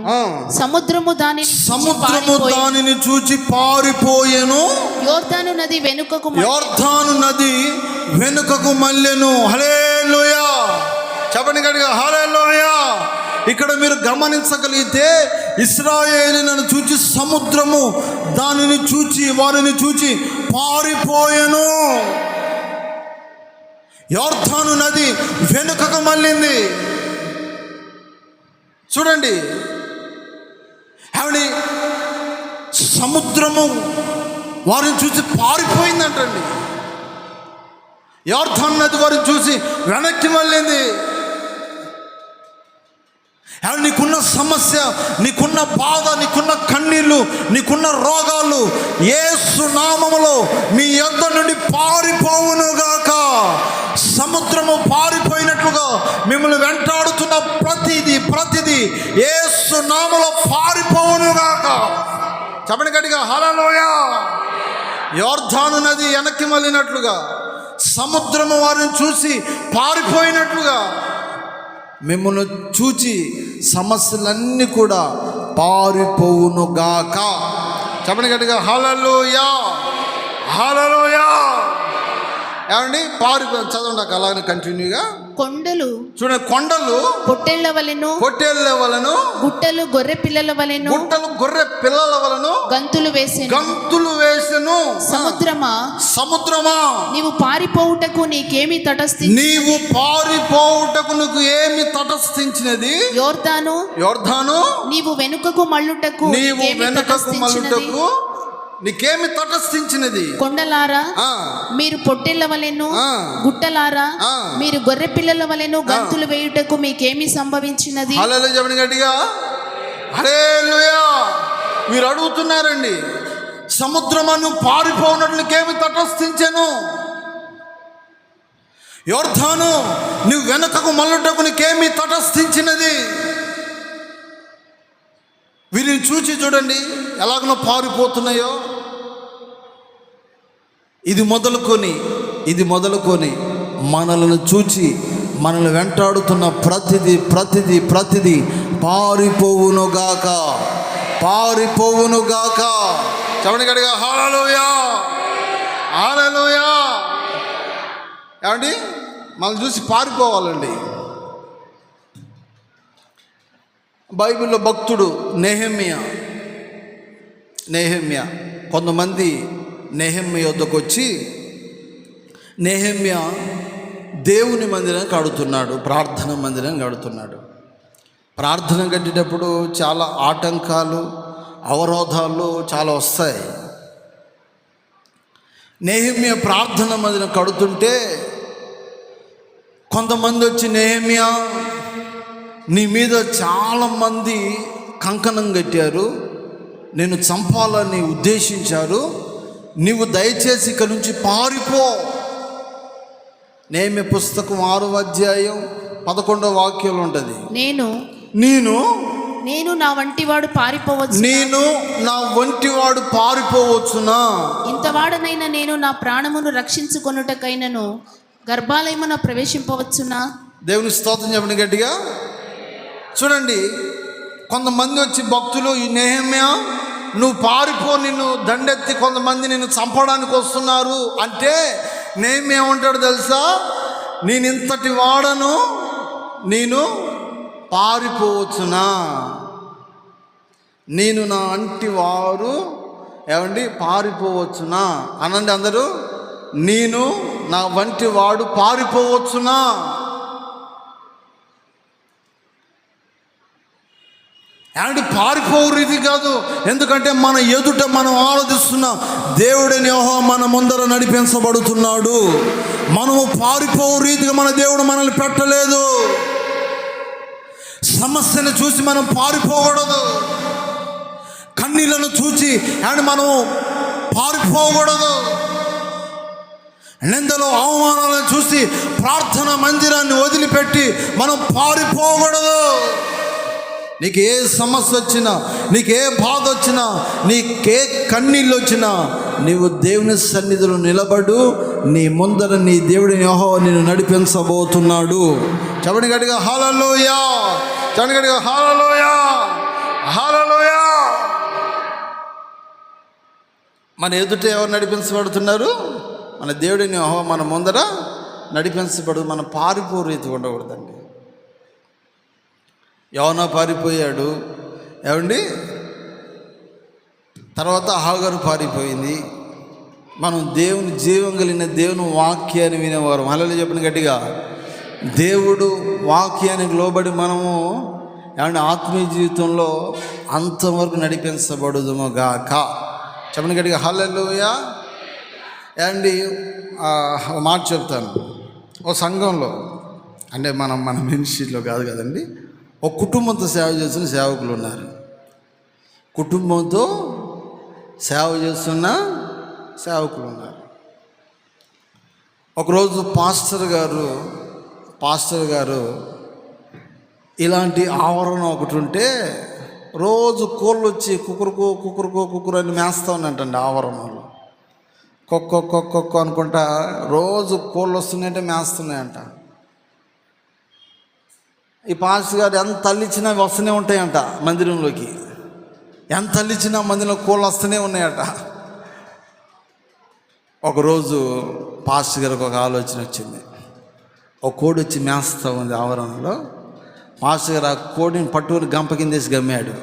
సముద్రము దానిని చూచి పారిపోయెను. యోర్దాను నది వెనుకకు మల్లెను. హల్లెలూయా, చెప్పండి గట్టిగా హల్లెలూయా. ఇక్కడ మీరు గమనించగలిగితే ఇశ్రాయేలును చూచి సముద్రము వారిని చూచి పారిపోయెను. యోర్దాను నది వెనుకకు మళ్ళింది. చూడండి, ఏమండి, సముద్రము వారిని చూసి పారిపోయిందంటండి. యోర్దాను నది వారిని చూసి వెనక్కి మళ్ళింది. నీకున్న సమస్య, నీకున్న బాధ, నీకున్న కన్నీళ్ళు, నీకున్న రోగాలు యేసు నామములో మీ యొద్ద నుండి పారిపోవునుగాక. సముద్రము పారిపోయినట్లుగా మిమ్మల్ని వెంటాడుతున్న ప్రతిదీ యేసు నామములో పారిపోవునుగాక. చెప్పండి గట్టిగా హల్లెలూయా. యోర్దాను నది వెనక్కి మళ్ళినట్లుగా, సముద్రము వారిని చూసి పారిపోయినట్లుగా మిమ్మల్ని చూచి సమస్యలన్నీ కూడా పారిపోవునుగాక. చెప్పండి గట్టిగా హల్లెలూయా, హల్లెలూయా. ఏమండి, చదవండి అలాగే కంటిన్యూగా. కొండలు చూడండి, కొండలు పొట్టేళ్ల వలెను, గుట్టలు గొర్రె పిల్లల వలెను, గంతులు వేసెను. సముద్రమా నీవు పారిపోవుటకు నీకేమి తటస్థించినది? యోర్దాను నీవు వెనుకకు మళ్ళుటకు నీకేమి తటస్థించినది? కొండలారా మీరు పొట్టేళ్ల వలెను, గుట్టలారా మీరు గొర్రె పిల్లల వలెను గంతులు వేయుటకు మీకేమి సంభవించినది? హల్లెలూయా, చెప్పండి గట్టిగా హల్లెలూయా. మీరు అడుగుతున్నారండి, సముద్రమును పారిపోనట్లు నీకేమి తటస్థించెను? యోర్దాను నువ్వు వెనకకు మళ్ళుటకు నీకేమి తటస్థించినది? వీరిని చూచి చూడండి ఎలాగనో పారిపోతున్నాయో. ఇది మొదలుకొని మనల్ని చూచి మనల్ని వెంటాడుతున్న ప్రతిదీ పారిపోవునుగాక. చెప్పండి గట్టిగా హల్లెలూయా, హల్లెలూయా. ఏమండి, మనల్ని చూసి పారిపోవాలండి. బైబిల్లో భక్తుడు నెహెమ్యా కొంతమంది నెహెమ్యా వద్దకు వచ్చి నెహెమ్యా దేవుని మందిరం కడుతున్నాడు, ప్రార్థన మందిరం కడుతున్నాడు. ప్రార్థన కట్టేటప్పుడు చాలా ఆటంకాలు, అవరోధాలు చాలా వస్తాయి. నెహెమ్యా ప్రార్థన మదిన కడుతుంటే కొంతమంది వచ్చి, నెహెమ్యా నీ మీద చాలామంది కంకణం కట్టారు, నేను చంపాలని ఉద్దేశించారు, నీవు దయచేసి ఇక్కడ నుంచి పారిపో. నెహెమ్యా పుస్తకం 6వ అధ్యాయం 11వ వాక్యంలో ఉంటుంది, నేను నా వంటివాడు పారిపోవచ్చు, నేను నా వంటివాడు పారిపోవచ్చునా, ఇంతవాడనైనా నేను నా ప్రాణమును రక్షించుకొనుటకైనను గర్భాలయమున ప్రవేశింపవచ్చునా. దేవుని స్తోత్రం చెప్పండి గట్టిగా. చూడండి, కొంతమంది వచ్చి భక్తులు, ఈ నెహెమ్యా నువ్వు పారిపో, నిన్ను దండెత్తి కొంతమంది నిన్ను చంపడానికి వస్తున్నారు అంటే నెహెమ్యా ఏమంటాడు తెలుసా, నేను ఇంతటి వాడను, నేను పారిపోవచ్చునా, నేను నా అంటి వారు ఏమండి పారిపోవచ్చునా అనండి అందరూ, నేను నా వంటి వాడు పారిపోవచ్చునా. ఏమంటే పారిపోవు రీతి కాదు, ఎందుకంటే మన ఎదుట మనం ఆరాధిస్తున్నాం దేవుడిని, యెహోవా మన ముందర నడిపించబడుతున్నాడు. మనము పారిపోవు రీతిగా మన దేవుడు మనల్ని పెట్టలేదు. సమస్యను చూసి మనం పారిపోకూడదు, కన్నీళ్లను చూసి అండ్ మనము పారిపోకూడదు, నిందలు అవమానాలను చూసి ప్రార్థన మందిరాన్ని వదిలిపెట్టి మనం పారిపోకూడదు. నీకు ఏ సమస్య వచ్చినా, నీకు ఏ బాధ వచ్చినా, నీకే కన్నీళ్ళు వచ్చినా, నీవు దేవుని సన్నిధిలో నిలబడు. నీ ముందర నీ దేవుడిని యెహోవా నిన్ను నడిపించబోతున్నాడు. చెప్పండి గట్టిగా హల్లెలూయా, చెప్పండి గట్టిగా హల్లెలూయా, హల్లెలూయా. మన ఎదుట ఎవరు నడిపించబడుతున్నారు? మన దేవుడిని యెహోవా మన ముందర నడిపించబడు. మనం పారిపో రీతి ఉండకూడదండి. యోనా పారిపోయాడు, ఏమండి, తర్వాత హాగరు పారిపోయింది. మనం దేవుని జీవం కలిగిన దేవుని వాక్యాన్ని వినేవారు. హల్లెలూయా చెప్పిన గట్టిగా. దేవుడు వాక్యానికి లోబడి మనము ఏమంటే ఆత్మీయ జీవితంలో అంతవరకు నడిపించబడుదుము గాక. చెప్పిన గట్టిగా హల్లెలూయా. ఏమండి ఒక మాట చెప్తాను. ఓ సంఘంలో అంటే మన మినిస్ట్రీలో కాదు కదండి, ఒక కుటుంబంతో సేవ చేస్తున్న సేవకులు ఉన్నారు. కుటుంబంతో సేవ చేస్తున్న సేవకులు ఉన్నారు. ఒకరోజు పాస్టర్ గారు ఇలాంటి ఆవరణ ఒకటి ఉంటే రోజు కోళ్ళు వచ్చి కుక్కురు అని మేస్తూ ఉన్నట్టండి. ఆవరణలో కొక్క అనుకుంటా రోజు కోళ్ళు వస్తున్నాయంటే మేస్తున్నాయంట. ఈ పాస్టర్ గారు ఎంత తల్లిచ్చినా వస్తూనే ఉంటాయంట మందిరంలోకి, ఎంత తల్లిచ్చినా మందిరంలో కోళ్ళు వస్తూనే ఉన్నాయట. ఒకరోజు పాస్టర్ గారికి ఒక ఆలోచన వచ్చింది. ఒక కోడి వచ్చి మేస్తూ ఉంది ఆవరణలో. పాస్టర్ గారు ఆ కోడిని పట్టుకుని గంప కిందేసి గమ్మాడు.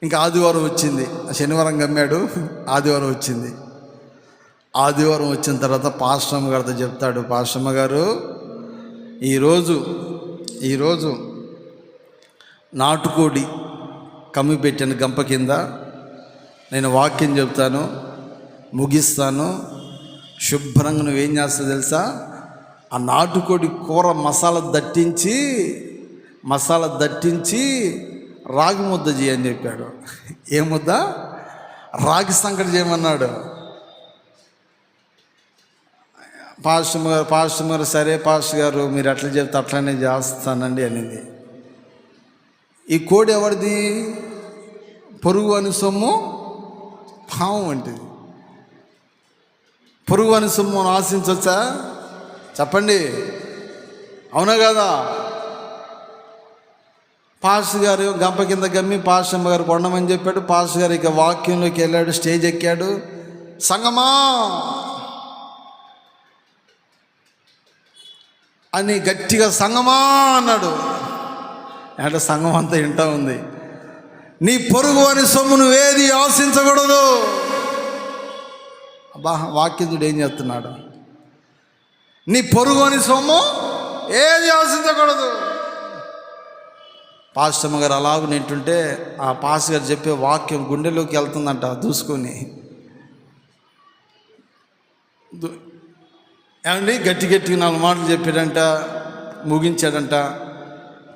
ఇంకా ఆదివారం వచ్చింది, శనివారం గమ్మాడు, ఆదివారం వచ్చింది. ఆదివారం వచ్చిన తర్వాత పాస్టమ్మ గారితో చెప్తాడు, పాస్టమ్మ గారు ఈరోజు నాటుకోడి కమ్మి పెట్టాను గంప కింద, నేను వాక్యం చెప్తాను, ముగిస్తాను, శుభ్రంగా నువ్వేం చేస్తావు తెలుసా, ఆ నాటుకోడి కూర మసాలా దట్టించి రాగి ముద్ద చేయని చెప్పాడు. ఏ ముద్ద? రాగి సంకటి చేయమన్నాడు. పాస్టర్ గారు సరే పాస్టర్ గారు మీరు ఎట్లా చెప్తే అట్లనే చేస్తానండి అనింది. ఈ కోడి ఎవరిది? పొరుగు అని సొమ్ము పాము వంటిది. పొరుగు అని సొమ్ము ఆశించవచ్చా? చెప్పండి, అవునా కదా? పాస్టర్ గారు గంప కింద గమ్మి పాస్టర్ గారు కొండమని చెప్పాడు. పాస్టర్ గారు ఇక వాక్యంలోకి వెళ్ళాడు, స్టేజ్ ఎక్కాడు. సంగమా అని గట్టిగా సంగమా అన్నాడు. అంటే సంఘం అంతా వింటా ఉంది. నీ పొరుగు అని సొమ్ము నువ్వేది ఆశించకూడదు. అబ్బా, వాక్యంతుడు ఏం చెప్తున్నాడు? నీ పొరుగు అని సొమ్ము ఏది ఆశించకూడదు. పాస్టమ్మ గారు అలాగ నింటుంటే ఆ పాస్ గారు చెప్పే వాక్యం గుండెలోకి వెళ్తుందంట దూసుకొని. ఏమండి గట్టి గట్టిగా 4 మాటలు చెప్పాడంట, ముగించాడంట.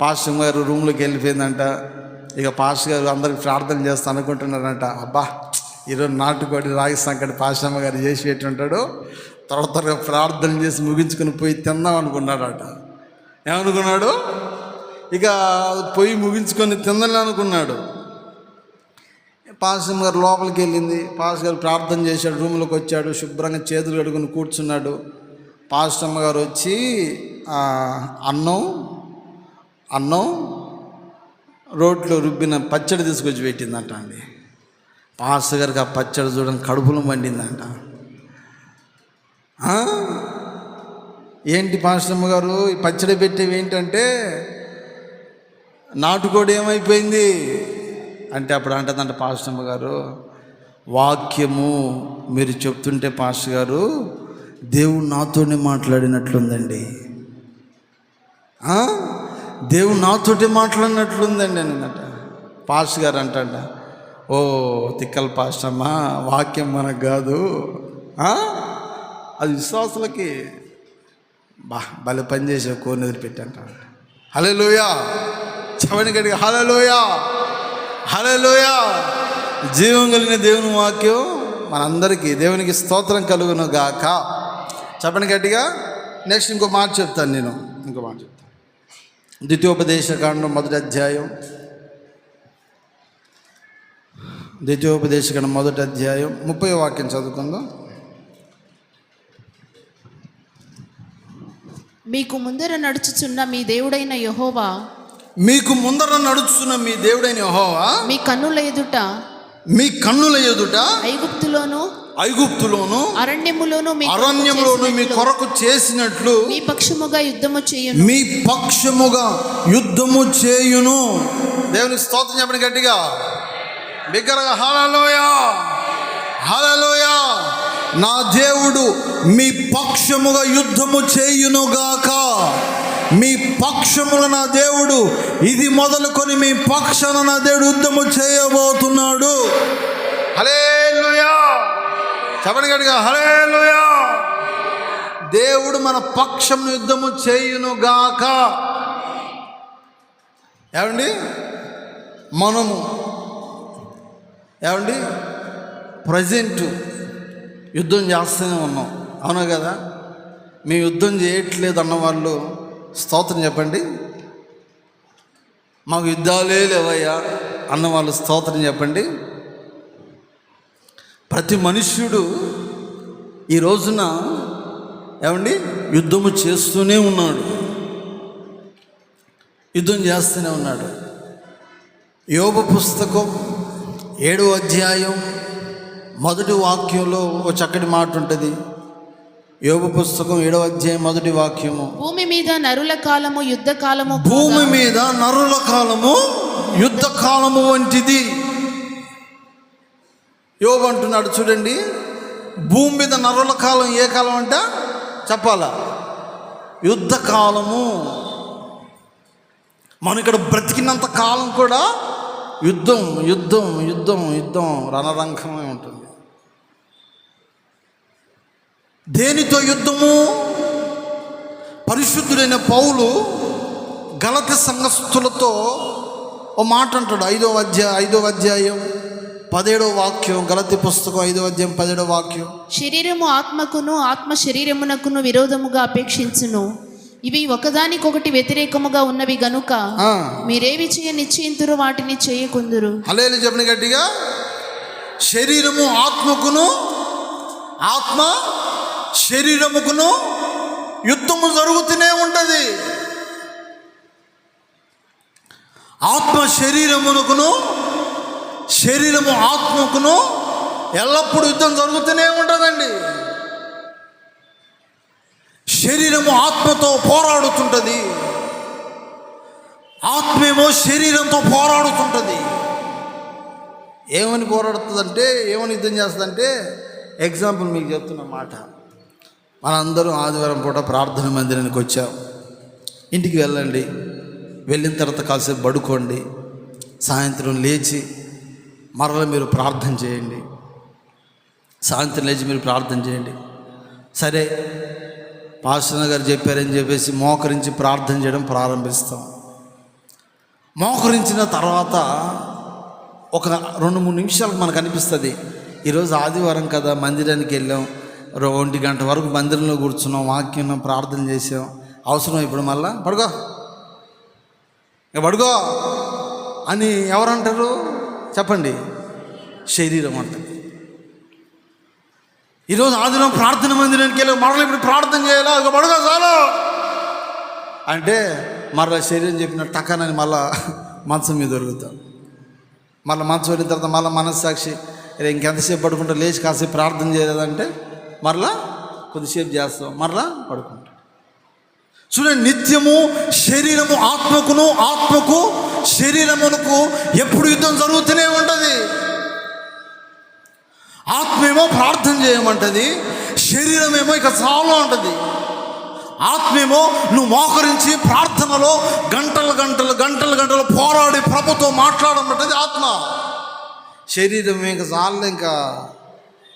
పాస్టర్ గారు రూమ్లోకి వెళ్ళిపోయిందంట. ఇక పాస్టర్ గారు అందరికి ప్రార్థన చేస్తా అనుకుంటున్నారంట. అబ్బా ఈరోజు నాటుకోడి రాగి సంకటి పాస్టమ్మ గారు చేసి పెట్టుంటాడు, త్వరగా ప్రార్థన చేసి ముగించుకొని పోయి తిందాం అనుకున్నాడట. ఏమనుకున్నాడు? ఇక పోయి ముగించుకొని తిందాం అనుకున్నాడు. పాస్టర్ గారు లోపలికి వెళ్ళింది. పాస్టర్ గారు ప్రార్థన చేశాడు, రూమ్లోకి వచ్చాడు, శుభ్రంగా చేతులు కడుగుని కూర్చున్నాడు. పాస్టమ్మ గారు వచ్చి అన్నం రోట్లో రుబ్బిన పచ్చడి తీసుకొచ్చి పెట్టిందంట అండి. పాస్టర్ గారికి ఆ పచ్చడి చూడని కడుపులో మండిందంట. ఏంటి పాస్టమ్మ గారు ఈ పచ్చడి పెట్టేవి ఏంటంటే, నాటుకోడి ఏమైపోయింది అంటే, అప్పుడు అంటదంట పాస్టమ్మ గారు, వాక్యము మీరు చెప్తుంటే పాస్టర్ గారు దేవుడు నాతోనే మాట్లాడినట్లుందండి, దేవుడు నాతోటి మాట్లాడినట్లుందండి అనిందట. పాస్టర్ గారు అంటంట, ఓ తిక్కల పాస్టమ్మ, వాక్యం మనకు కాదు, అది విశ్వాసులకి. భలే పని చేసే కోరిని వదిలిపెట్టంట. హల్లెలూయా, చవని గడిగా హల్లెలూయా, హల్లెలూయా. జీవం కలిగిన దేవుని వాక్యం మనందరికీ, దేవునికి స్తోత్రం కలుగును గాక. చెప్పండి గట్టిగా. నెక్స్ట్ ఇంకో మాట చెప్తాను నేను, ఇంకో మాట చెప్తాను. ద్వితీయోపదేశకాండం 1వ అధ్యాయం, ద్వితీయోపదేశకాండం 1వ అధ్యాయం 30వ వాక్యం చదువుకుందాం. మీకు ముందర నడుచుచున్న మీ దేవుడైన యెహోవా, మీకు ముందర నడుచున్న మీ దేవుడైన యెహోవా మీ కన్నుల ఎదుట ఐగుప్తులోను అరణ్యములోను మీ కొరకు చేసినట్లు మీ పక్షముగా యుద్ధము చేయును. దేవుని స్తోత్రం చెప్పండి గట్టిగా, బిగ్గరగా హల్లెలూయా, హల్లెలూయా. నా దేవుడు మీ పక్షముగా యుద్ధము చేయునుగాక. మీ పక్షముల నా దేవుడు, ఇది మొదలుకొని మీ పక్షాన నా దేవుడు యుద్ధము చేయబోతున్నాడు. హల్లెలూయా, చెప్పండి గట్టిగా హల్లెలూయా. దేవుడు మన పక్షం యుద్ధము చేయునుగాక. ఏమండి మనము ప్రజెంట్ యుద్ధం చేస్తూనే ఉన్నాం, అవునా కదా? మేము యుద్ధం చేయట్లేదు అన్నవాళ్ళు స్తోత్రం చెప్పండి. మాకు యుద్ధాలే లేవయ్యా అన్నవాళ్ళు స్తోత్రం చెప్పండి. ప్రతి మనుష్యుడు ఈ రోజున యుద్ధము చేస్తూనే ఉన్నాడు, యుద్ధం చేస్తూనే ఉన్నాడు. యోబు పుస్తకం 7వ అధ్యాయం 1వ వాక్యంలో ఒక చక్కటి మాట ఉంటుంది. యోబు పుస్తకం 7వ అధ్యాయం 1వ వాక్యము, భూమి మీద నరుల కాలము యుద్ధ కాలము, భూమి మీద నరుల కాలము యుద్ధ కాలము వంటిది. యోబు అంటున్నాడు చూడండి, భూమి మీద నరుల కాలం ఏ కాలం అంట చెప్పాలా? యుద్ధ కాలము. మనం ఇక్కడ బ్రతికినంత కాలం కూడా యుద్ధం యుద్ధం యుద్ధం యుద్ధం రణరంగమే ఉంటుంది. దేనితో యుద్ధము? పరిశుద్ధుడైన పౌలు గలతీ సంఘస్థులతో ఓ మాట అంటాడు. 5వ అధ్యాయం 17వ వాక్యం, గలతీ పుస్తకం 5వ అధ్యాయం 17వ వాక్యం. శరీరము ఆత్మకును, ఆత్మ శరీరమునకును విరోధముగా అపేక్షించును. ఇవి ఒకదానికొకటి వ్యతిరేకముగా ఉన్నవి గనుక మీరేవి చేయ నిశ్చయింతురు వాటిని చేయకుందురు. హల్లెలూయా చెప్పండి గట్టిగా. శరీరము ఆత్మకును, ఆత్మ శరీరముకును యుద్ధము జరుగుతూనే ఉంటుంది. ఆత్మ శరీరమునకును, శరీరము ఆత్మకును ఎల్లప్పుడూ యుద్ధం జరుగుతూనే ఉంటుందండి. శరీరము ఆత్మతో పోరాడుతుంటుంది, ఆత్మేమో శరీరంతో పోరాడుతుంటుంది. ఏమని పోరాడుతుందంటే, ఏమని యుద్ధం చేస్తుందంటే, ఎగ్జాంపుల్ మీకు చెప్తున్న మాట. మనందరం ఆదివారం పూట ప్రార్థన మందిరానికి వచ్చాం. ఇంటికి వెళ్ళండి, వెళ్ళిన తర్వాత కాసేపు పడుకోండి, సాయంత్రం లేచి మరలా మీరు ప్రార్థన చేయండి. సాయంత్రం లేచి మీరు ప్రార్థన చేయండి. సరే పాస్టర్ గారు చెప్పారని చెప్పేసి మోకరించి ప్రార్థన చేయడం ప్రారంభిస్తాం. మోకరించిన తర్వాత ఒక 2-3 నిమిషాలకు మనకు అనిపిస్తుంది, ఈరోజు ఆదివారం కదా, మందిరానికి వెళ్ళాం, 1 గంట వరకు మందిరంలో కూర్చున్నాం, వాక్యం ప్రార్థన చేసాం, అవసరం ఇప్పుడు మళ్ళా పడుకో ఇక పడుకో అని ఎవరంటారు చెప్పండి? శరీరం అంటుంది. ఈరోజు ఆదివారం ప్రార్థన మందిరానికి వెళ్ళి మరలా ఇప్పుడు ప్రార్థన చేయాలా, ఇక పడుకో చాలు అంటే మరలా శరీరం చెప్పిన టకానని మళ్ళా మంచం మీద దొరుకుతాం. మళ్ళీ మంచం వెళ్ళిన తర్వాత మళ్ళీ మనస్సాక్షి ఇంకెంతసేపు పడుకుంటా, లేచి కాసేపు ప్రార్థన చేయలేదంటే మరలా కొద్దిసేపు చేస్తాం, మరలా పడుకుంటాం. చూడండి, నిత్యము శరీరము ఆత్మకును, ఆత్మకు శరీరమునకు ఎప్పుడు యుద్ధం జరుగుతూనే ఉంటుంది. ఆత్మేమో ప్రార్థన చేయమంటుంది, శరీరమేమో ఇక చాలు అంటుంది. ఆత్మేమో నువ్వు మోకరించి ప్రార్థనలో గంటలు పోరాడి ప్రభుతో మాట్లాడమంటది ఆత్మ. శరీరం ఇంకా చాలు,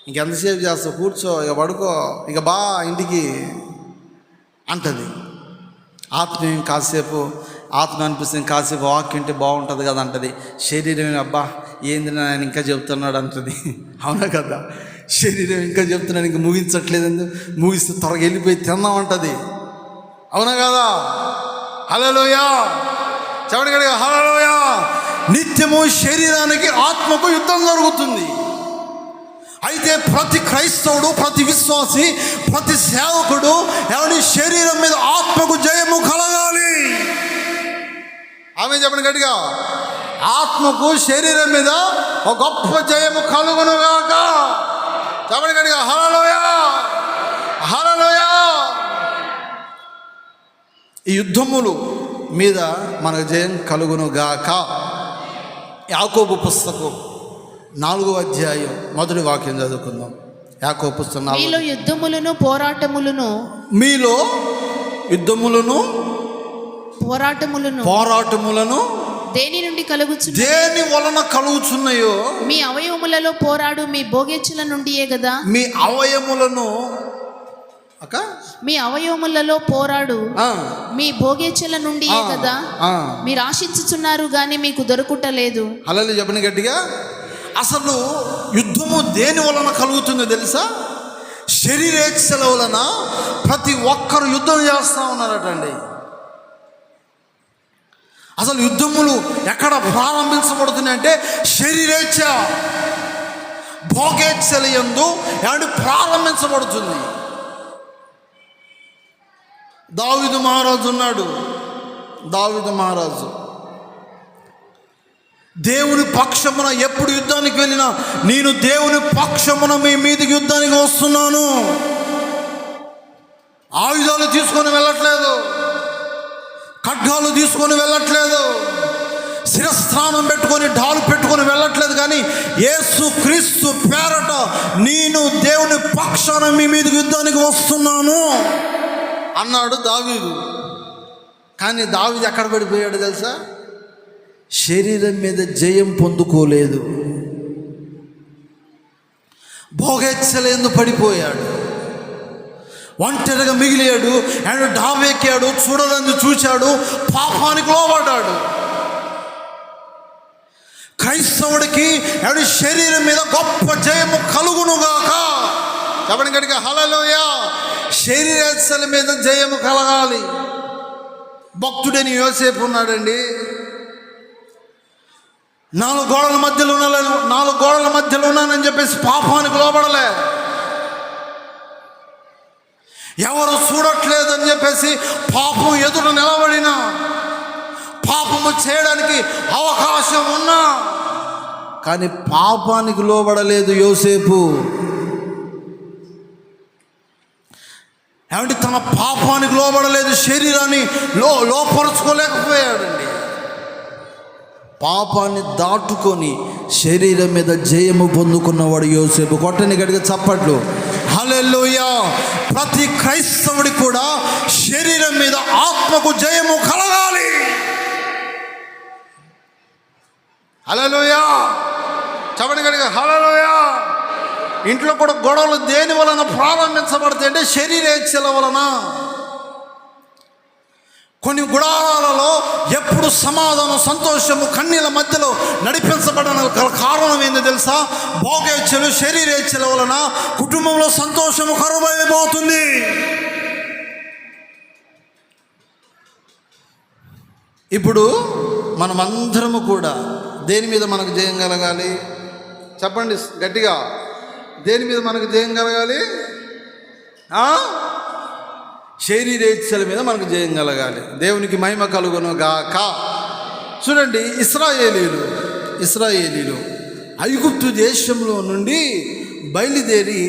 ఇంకెంతసేపు చేస్తావు, కూర్చో, ఇక పడుకో, ఇక బా ఇంటికి అంటది. ఆత్మ కాసేపు ఆత్మ అనిపిస్తుంది, కాసేపు వాక్యం ఉంటే బాగుంటుంది కదా అంటది. శరీరం అబ్బా ఏంది ఆయన ఇంకా చెప్తున్నాడు అంటది. అవునా కదా? శరీరం ఇంకా చెప్తున్నాడు, ఇంకా ముగించట్లేదు, ముగిస్తే త్వరగా వెళ్ళిపోయి తిందామంటది. అవునా కదా? హల్లెలూయా చెప్పండి గట్టిగా, హల్లెలూయా. నిత్యము శరీరానికి ఆత్మకు యుద్ధం జరుగుతుంది. అయితే ప్రతి క్రైస్తవుడు, ప్రతి విశ్వాసి, ప్రతి సేవకుడు ఎవరి శరీరం మీద ఆత్మకు జయము కలగాలి. ఆమె చెప్పండి గట్టిగా, ఆత్మకు శరీరం మీద ఒక గొప్ప జయము కలుగునుగాక. చెప్పండి గట్టిగా, హల్లెలూయా హల్లెలూయా. ఈ యుద్ధములు మీద మనకు జయం కలుగునుగాక. యాకోబు పుస్తకం 4వ అధ్యాయం 1వ వాక్యం చదువుకుందాం. యాకోబు పుస్తకం 4. మీలో యుద్ధములను పోరాటములను దేని నుండి దేని వలన కలుగుచున్నాయో మీ అవయవములలో పోరాడు మీ భోగేచ్ఛల నుండియే కదా. మీ అవయవములలో పోరాడు మీ భోగేచ్ఛల నుండియే కదా మీరు ఆశించుచున్నారు గాని మీకు దొరుకుటలేదు. హల్లెలూయా చెప్పండి గట్టిగా. అసలు యుద్ధము దేని వలన కలుగుతుందో తెలుసా? శరీరేచ్ఛల వలన ప్రతి ఒక్కరు యుద్ధం చేస్తూ ఉన్నారటండి. అసలు యుద్ధములు ఎక్కడ ప్రారంభించబడుతున్నాయి అంటే శరీరేచ్ఛ, భోగేచ్ఛల యందు ప్రారంభించబడుతుంది. దావీదు మహారాజు ఉన్నాడు. దావీదు మహారాజు దేవుని పక్షమున ఎప్పుడు యుద్ధానికి వెళ్ళినా, నేను దేవుని పక్షమున మీ మీదకి యుద్ధానికి వస్తున్నాను, ఆయుధాలు తీసుకొని వెళ్ళట్లేదు, ఖడ్గాలు తీసుకొని వెళ్ళట్లేదు, శిరస్త్రానం పెట్టుకొని ఢాలు పెట్టుకొని వెళ్ళట్లేదు, కానీ యేసు క్రీస్తు పేరట నేను దేవుని పక్షాన మీ మీదకి యుద్ధానికి వస్తున్నాను అన్నాడు దావీదు. కానీ దావీదు ఎక్కడ పడిపోయాడు తెలుసా? శరీరం మీద జయం పొందుకోలేదు, భోగేచ్ఛలందు పడిపోయాడు, ఒంటరిగా మిగిలాడు. ఆయన డాబెక్కాడు, చూడదని చూశాడు, పాపానికి లోబడ్డాడు. క్రైస్తవుడికి ఎవడి శరీరం మీద గొప్ప జయము కలుగునుగాక. చెప్పండి గట్టిగా, హల్లెలూయా. శరీరేచ్ఛల మీద జయము కలగాలి. భక్తుడని యోసేపు ఉన్నాడండి. 4 గోడల మధ్యలో ఉన్నానని చెప్పేసి పాపానికి లోబడలే, ఎవరు చూడట్లేదని చెప్పేసి పాపం ఎదుట నిలబడినా, పాపము చేయడానికి అవకాశం ఉన్నా కానీ పాపానికి లోబడలేదు యోసేపు. ఏమంటే తన పాపానికి లోబడలేదు, శరీరాన్ని లోపరుచుకోలేకపోయాడండి. పాపాన్ని దాటుకొని శరీరం మీద జయము పొందుకున్నవాడు యోసేపు. కొట్టని గడిగా చప్పట్లు, హల్లెలూయా. ప్రతి క్రైస్తవుడి కూడా శరీరం మీద ఆత్మకు జయము కలగాలి. హల్లెలూయా. చెప్పండి గట్టిగా హల్లెలూయా. ఇంట్లో కూడా గొడవలు దేని వలన ప్రారంభించబడతాయి అంటే శరీరేచ్ఛల వలన. కొన్ని గుడారాలలో ఎప్పుడు సమాధానం, సంతోషము, కన్నీళ్ళ మధ్యలో నడిపించబడిన కారణం ఏందో తెలుసా? భోగేచ్ఛలు, శరీరేచ్ఛల వలన కుటుంబంలో సంతోషము కరువైపోతుంది. ఇప్పుడు మనమందరము కూడా దేని మీద మనకు జయం కలగాలి? చెప్పండి గట్టిగా. దేని మీద మనకు జయం కలగాలి? శరీరేచ్ఛల మీద మనకు జయం కలగాలి. దేవునికి మహిమ కలుగును గాక. చూడండి, ఇశ్రాయేలీలు ఐగుప్తు దేశంలో నుండి బయలుదేరి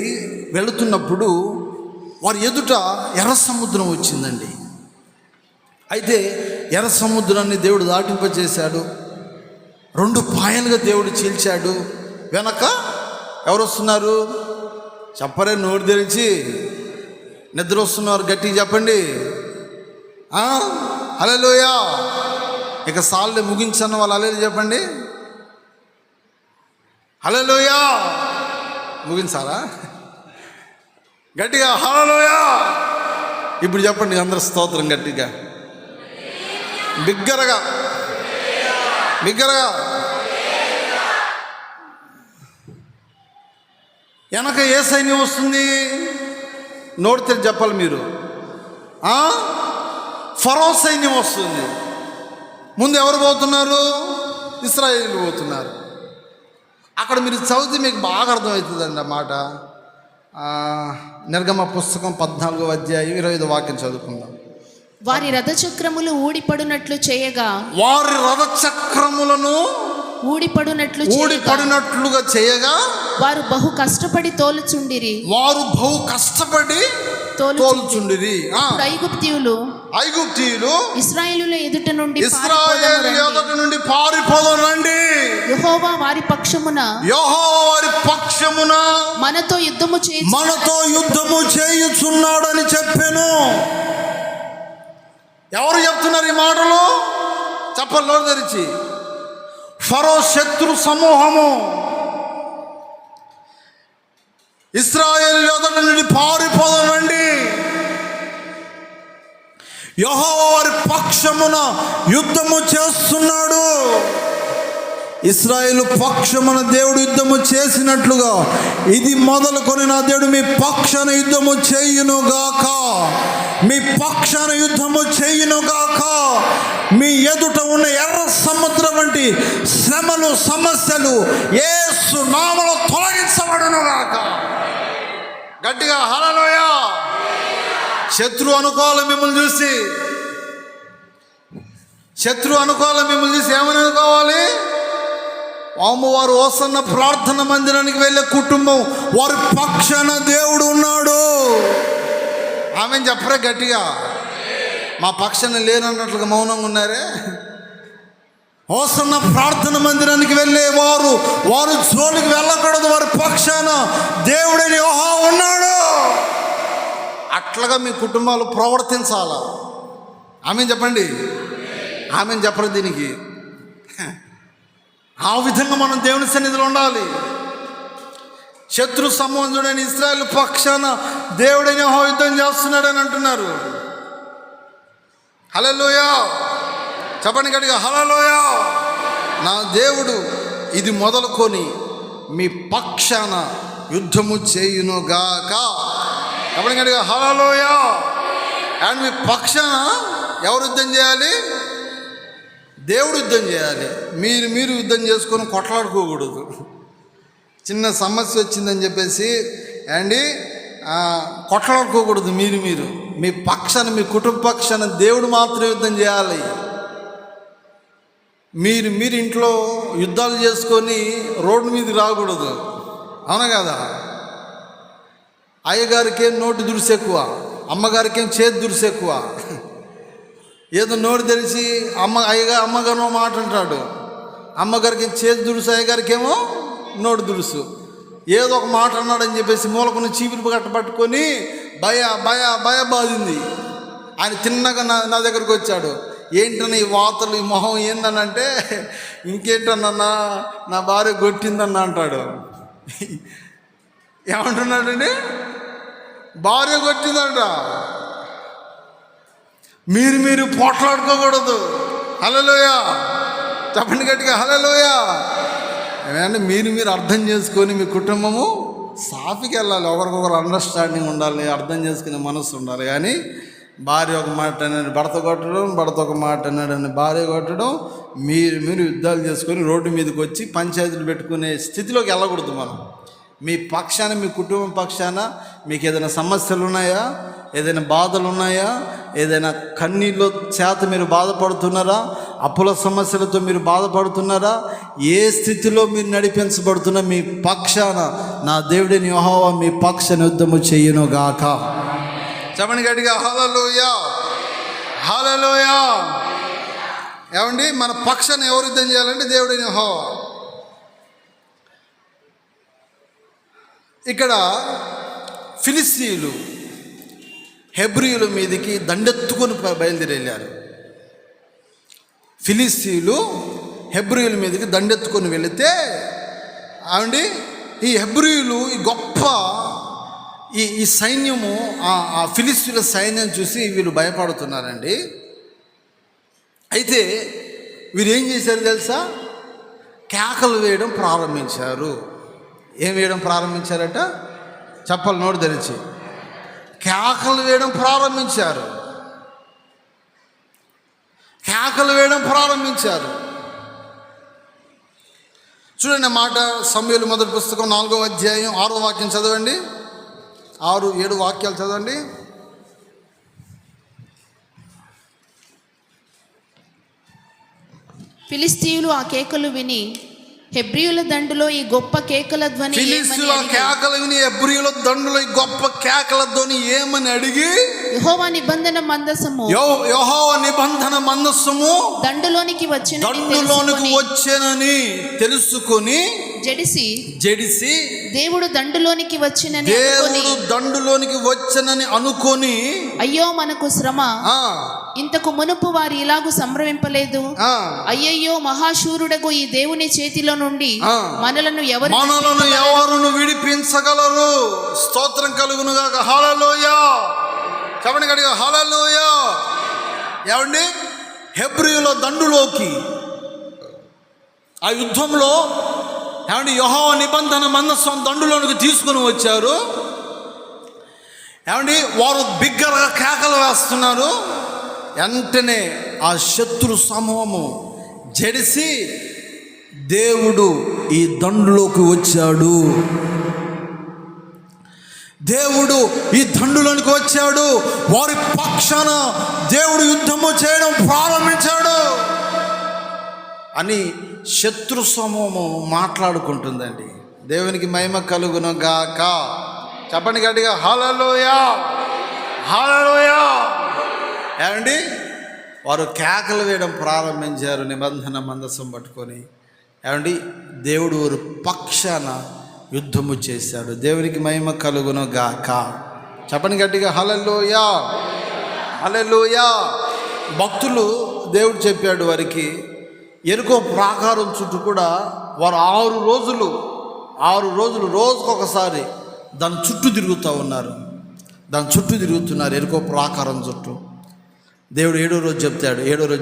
వెళుతున్నప్పుడు వారి ఎదుట ఎర్ర సముద్రం వచ్చిందండి. అయితే ఎర్ర సముద్రాన్ని దేవుడు దాటింపచేశాడు. 2 పాయలుగా దేవుడు చీల్చాడు. వెనక ఎవరు వస్తున్నారు? చెప్పరే, నోరు తెరిచి. నిద్ర వస్తున్నారు, గట్టిగా చెప్పండి. హల్లెలూయా. ఇక సార్లు ముగించన్న వాళ్ళు హల్లెలూయా చెప్పండి. హల్లెలూయా. ముగించాలా? గట్టిగా హల్లెలూయా. ఇప్పుడు చెప్పండి అందరు స్తోత్రం గట్టిగా, బిగ్గరగా. వెనక ఏ సైన్యం వస్తుంది? నోటి తెరిచి చెప్పాలి మీరు. ఫరో సైన్యం వస్తుంది. ముందు ఎవరు పోతున్నారు? ఇశ్రాయేలీయులు పోతున్నారు. అక్కడ మీరు చదివితే మీకు బాగా అర్థమవుతుందండి ఆ మాట. నిర్గమ పుస్తకం 14వ అధ్యాయం 25వ వాక్యం చదువుకుందాం. వారి రథచక్రములు ఊడిపడునట్లు చేయగా, వారి రథచక్రములను ఊడిపడినట్లుగా చేయగా వారు బహు కష్టపడి తోలుచుండిరి. ఐగుప్తీయులు ఇశ్రాయేలుల ఎదుట నుండి పారిపోదండి. యెహోవా వారి పక్షమున మనతో యుద్ధము చేయుచున్నాడని చెప్పాను. ఎవరు చెప్తున్నారు ఈ మాటలు? చెప్పండి నోరు తెరిచి. ఫరో శత్రు సమూహము ఇశ్రాయేలు ఎదుట నుండి పారిపోదనండి. యెహోవా వారి పక్షమున యుద్ధము చేస్తున్నాడు. ఇశ్రాయేలు పక్షమున దేవుడు యుద్ధము చేసినట్లుగా ఇది మొదలుకొని నా దేవుడు మీ పక్షాన యుద్ధము చేయునుగాక. మీ ఎదుట ఉన్న ఎర్ర సముద్రం వంటి శ్రమలు, సమస్యలు యేసు నామములో తొలగించబడునుగాక. గట్టిగా హల్లెలూయా. శత్రు అనుకోవాలి మిమ్మల్ని చూసి. ఏమని అనుకోవాలి? వారు ఓసన్న ప్రార్థన మందిరానికి వెళ్ళే కుటుంబం, వారి పక్షాన దేవుడు ఉన్నాడు. ఆమెను చెప్పరే గట్టిగా. మా పక్షాన లేనన్నట్లుగా మౌనంగా ఉన్నారే. ఓసన్న ప్రార్థన మందిరానికి వెళ్ళే వారు జోలికి వెళ్ళకూడదు. వారి పక్షాన దేవుడని యెహోవా ఉన్నాడు. అట్లాగా మీ కుటుంబాలు ప్రవర్తించాలా? ఆమెను చెప్పండి. ఆమెను చెప్పరు దీనికి. ఆ విధంగా మనం దేవుని సన్నిధిలో ఉండాలి. శత్రు సంబంధుడైన ఇశ్రాయేలు పక్షాన దేవుడైన యెహోవా యుద్ధం చేస్తున్నాడని అంటున్నారు. హల్లెలూయా. చెప్పండి గట్టిగా హల్లెలూయా. నా దేవుడు ఇది మొదలుకొని మీ పక్షాన యుద్ధము చేయునుగాక. చెప్పండి గట్టిగా హల్లెలూయా. అండ్ మీ పక్షాన ఎవరు యుద్ధం చేయాలి? దేవుడు యుద్ధం చేయాలి. మీరు యుద్ధం చేసుకొని కొట్లాడుకోకూడదు. చిన్న సమస్య వచ్చిందని చెప్పేసి కొట్లాడుకోకూడదు. మీరు మీ పక్షాన, మీ కుటుంబ పక్షాన దేవుడు మాత్రం యుద్ధం చేయాలి. మీరు ఇంట్లో యుద్ధాలు చేసుకొని రోడ్డు మీదకి రాకూడదు. అవునా కదా? అయ్యగారికేం నోటి దురుసు ఎక్కువ, అమ్మగారికేం చేతి దురుసు ఎక్కువ. ఏదో నోరు తెరిచి అమ్మగారు మాట అంటాడు. అమ్మగారికి చేతి దురుసు, అయ్యగారికేమో నోటి దురుసు. ఏదో ఒక మాట అన్నాడని చెప్పేసి మూలకున్న చీపిరి కట్ట పట్టుకొని భయ బాధింది. ఆయన తిన్నగా నా దగ్గరకు వచ్చాడు. ఏంటన్నా ఈ వార్తలు, ఈ మొహం ఏందనంటే, ఇంకేంటన్నా నా భార్య కొట్టిందన్న అంటాడు. ఏమంటున్నాడండి? భార్య కొట్టిందంట. మీరు పోట్లాడుకోకూడదు. హల్లెలూయా చెప్పండి గట్టిగా, హల్లెలూయా. ఏమంటే మీరు అర్థం చేసుకొని మీ కుటుంబము సాఫీకి వెళ్ళాలి. ఒకరికొకరు అండర్స్టాండింగ్ ఉండాలి, అర్థం చేసుకునే మనసు ఉండాలి. కానీ భార్య ఒక మాట అన్నాడు భర్త కొట్టడం, భర్త ఒక మాట అన్నాడని భార్య కొట్టడం, మీరు యుద్ధాలు చేసుకొని రోడ్డు మీదకి వచ్చి పంచాయతీలు పెట్టుకునే స్థితిలోకి వెళ్ళకూడదు. మనం మీ పక్షాన, మీ కుటుంబం పక్షాన మీకు ఏదైనా సమస్యలు ఉన్నాయా, ఏదైనా బాధలు ఉన్నాయా, ఏదైనా కన్నీళ్ళ చేత మీరు బాధపడుతున్నారా, అప్పుల సమస్యలతో మీరు బాధపడుతున్నారా, ఏ స్థితిలో మీరు నడిపించబడుతున్నా మీ పక్షాన నా దేవుడిని యెహోవా మీ పక్షాన యుద్ధము చెయ్యునుగాక. చెప్పండి గట్టిగా, హల్లెలూయా హల్లెలూయా. ఏమండి, మన పక్షాన ఎవరు యుద్ధం చేయాలంటే దేవుడిని యెహోవా. ఇక్కడ ఫిలిస్తీయులు హెబ్రీయుల మీదకి దండెత్తుకొని బయలుదేరి వెళ్ళారు. ఫిలిస్తీయులు హెబ్రీయుల మీదకి దండెత్తుకొని వెళితే ఏమండి, ఈ హెబ్రీయులు ఈ గొప్ప ఈ సైన్యము, ఆ ఫిలిస్తీయుల సైన్యం చూసి వీళ్ళు భయపడుతున్నారండి. అయితే వీరు ఏం చేశారు తెలుసా? కేకలు వేయడం ప్రారంభించారు. ఏం వేయడం ప్రారంభించారట? చెప్పలు నోటు తెరిచి కేకలు వేయడం ప్రారంభించారు. కేకలు వేయడం ప్రారంభించారు. చూడండి మాట, సమూయేలు మొదటి పుస్తకం 4వ అధ్యాయం 6వ వాక్యం చదవండి. 6-7 వాక్యాలు చదవండి. ఫిలిస్తీయులు ఆ కేకలు విని హెబ్రీయుల దండులో ఈ గొప్ప కేకల ధ్వని ఫిలిస్తీయుల కేకలు విని హెబ్రీయుల దండులో ఈ గొప్ప కేకల ధ్వని ఏమని అడిగి, యెహోవా నిబంధన మందసము, యెహోవా నిబంధన మందసము దండులోనికి వచ్చేనని తెలుసుకొని జడిసి దేవుడు దండులోనికి వచ్చనని అనుకొని అయ్యో మనకు శ్రమ, ఇంతకు మునుపు వారు ఇలాగూ సంభ్రమింపలేదు. అయ్యయ్యో మహాశూరుడగు ఈ దేవుని చేతిలో నుండి మనలను ఎవరు విడిపించగలరు? స్తోత్రం కలుగునుగాక. హల్లెలూయా చెప్పండి గట్టిగా, హల్లెలూయా. ఏమండి, హెబ్రీయుల దండులోకి ఆ యుద్ధంలో ఏమండి యెహోవా నిబంధన మందసం దండులోనికి తీసుకుని వచ్చారు. ఏమండి, వారు బిగ్గరగా కేకలు వేస్తున్నారు. వెంటనే ఆ శత్రు సమూహము జడిసి దేవుడు ఈ దండులోకి వచ్చాడు, దేవుడు ఈ దండులోనికి వచ్చాడు, వారి పక్షాన దేవుడు యుద్ధము చేయడం ప్రారంభించాడు అని శత్రు సమూహము మాట్లాడుకుంటుందండి. దేవునికి మహిమ కలుగును గాక. చెప్పండి గట్టిగా, హల్లెలూయా హల్లెలూయా. ఏమండి, వారు కేకలు వేయడం ప్రారంభించారు నిబంధన మందసం పట్టుకొని. ఏమండి, దేవుడు వారి పక్షాన యుద్ధము చేశాడు. దేవునికి మహిమ కలుగును గాక. చెప్పండి గట్టిగా, హల్లెలూయా హల్లెలూయా. భక్తులు దేవుడు చెప్పాడు వారికి, ఎరుకో ప్రాకారం చుట్టూ కూడా వారు 6 రోజులు రోజుకొకసారి దాని చుట్టూ తిరుగుతూ ఉన్నారు. ఎరుకో ప్రాకారం చుట్టూ. దేవుడు 7వ రోజు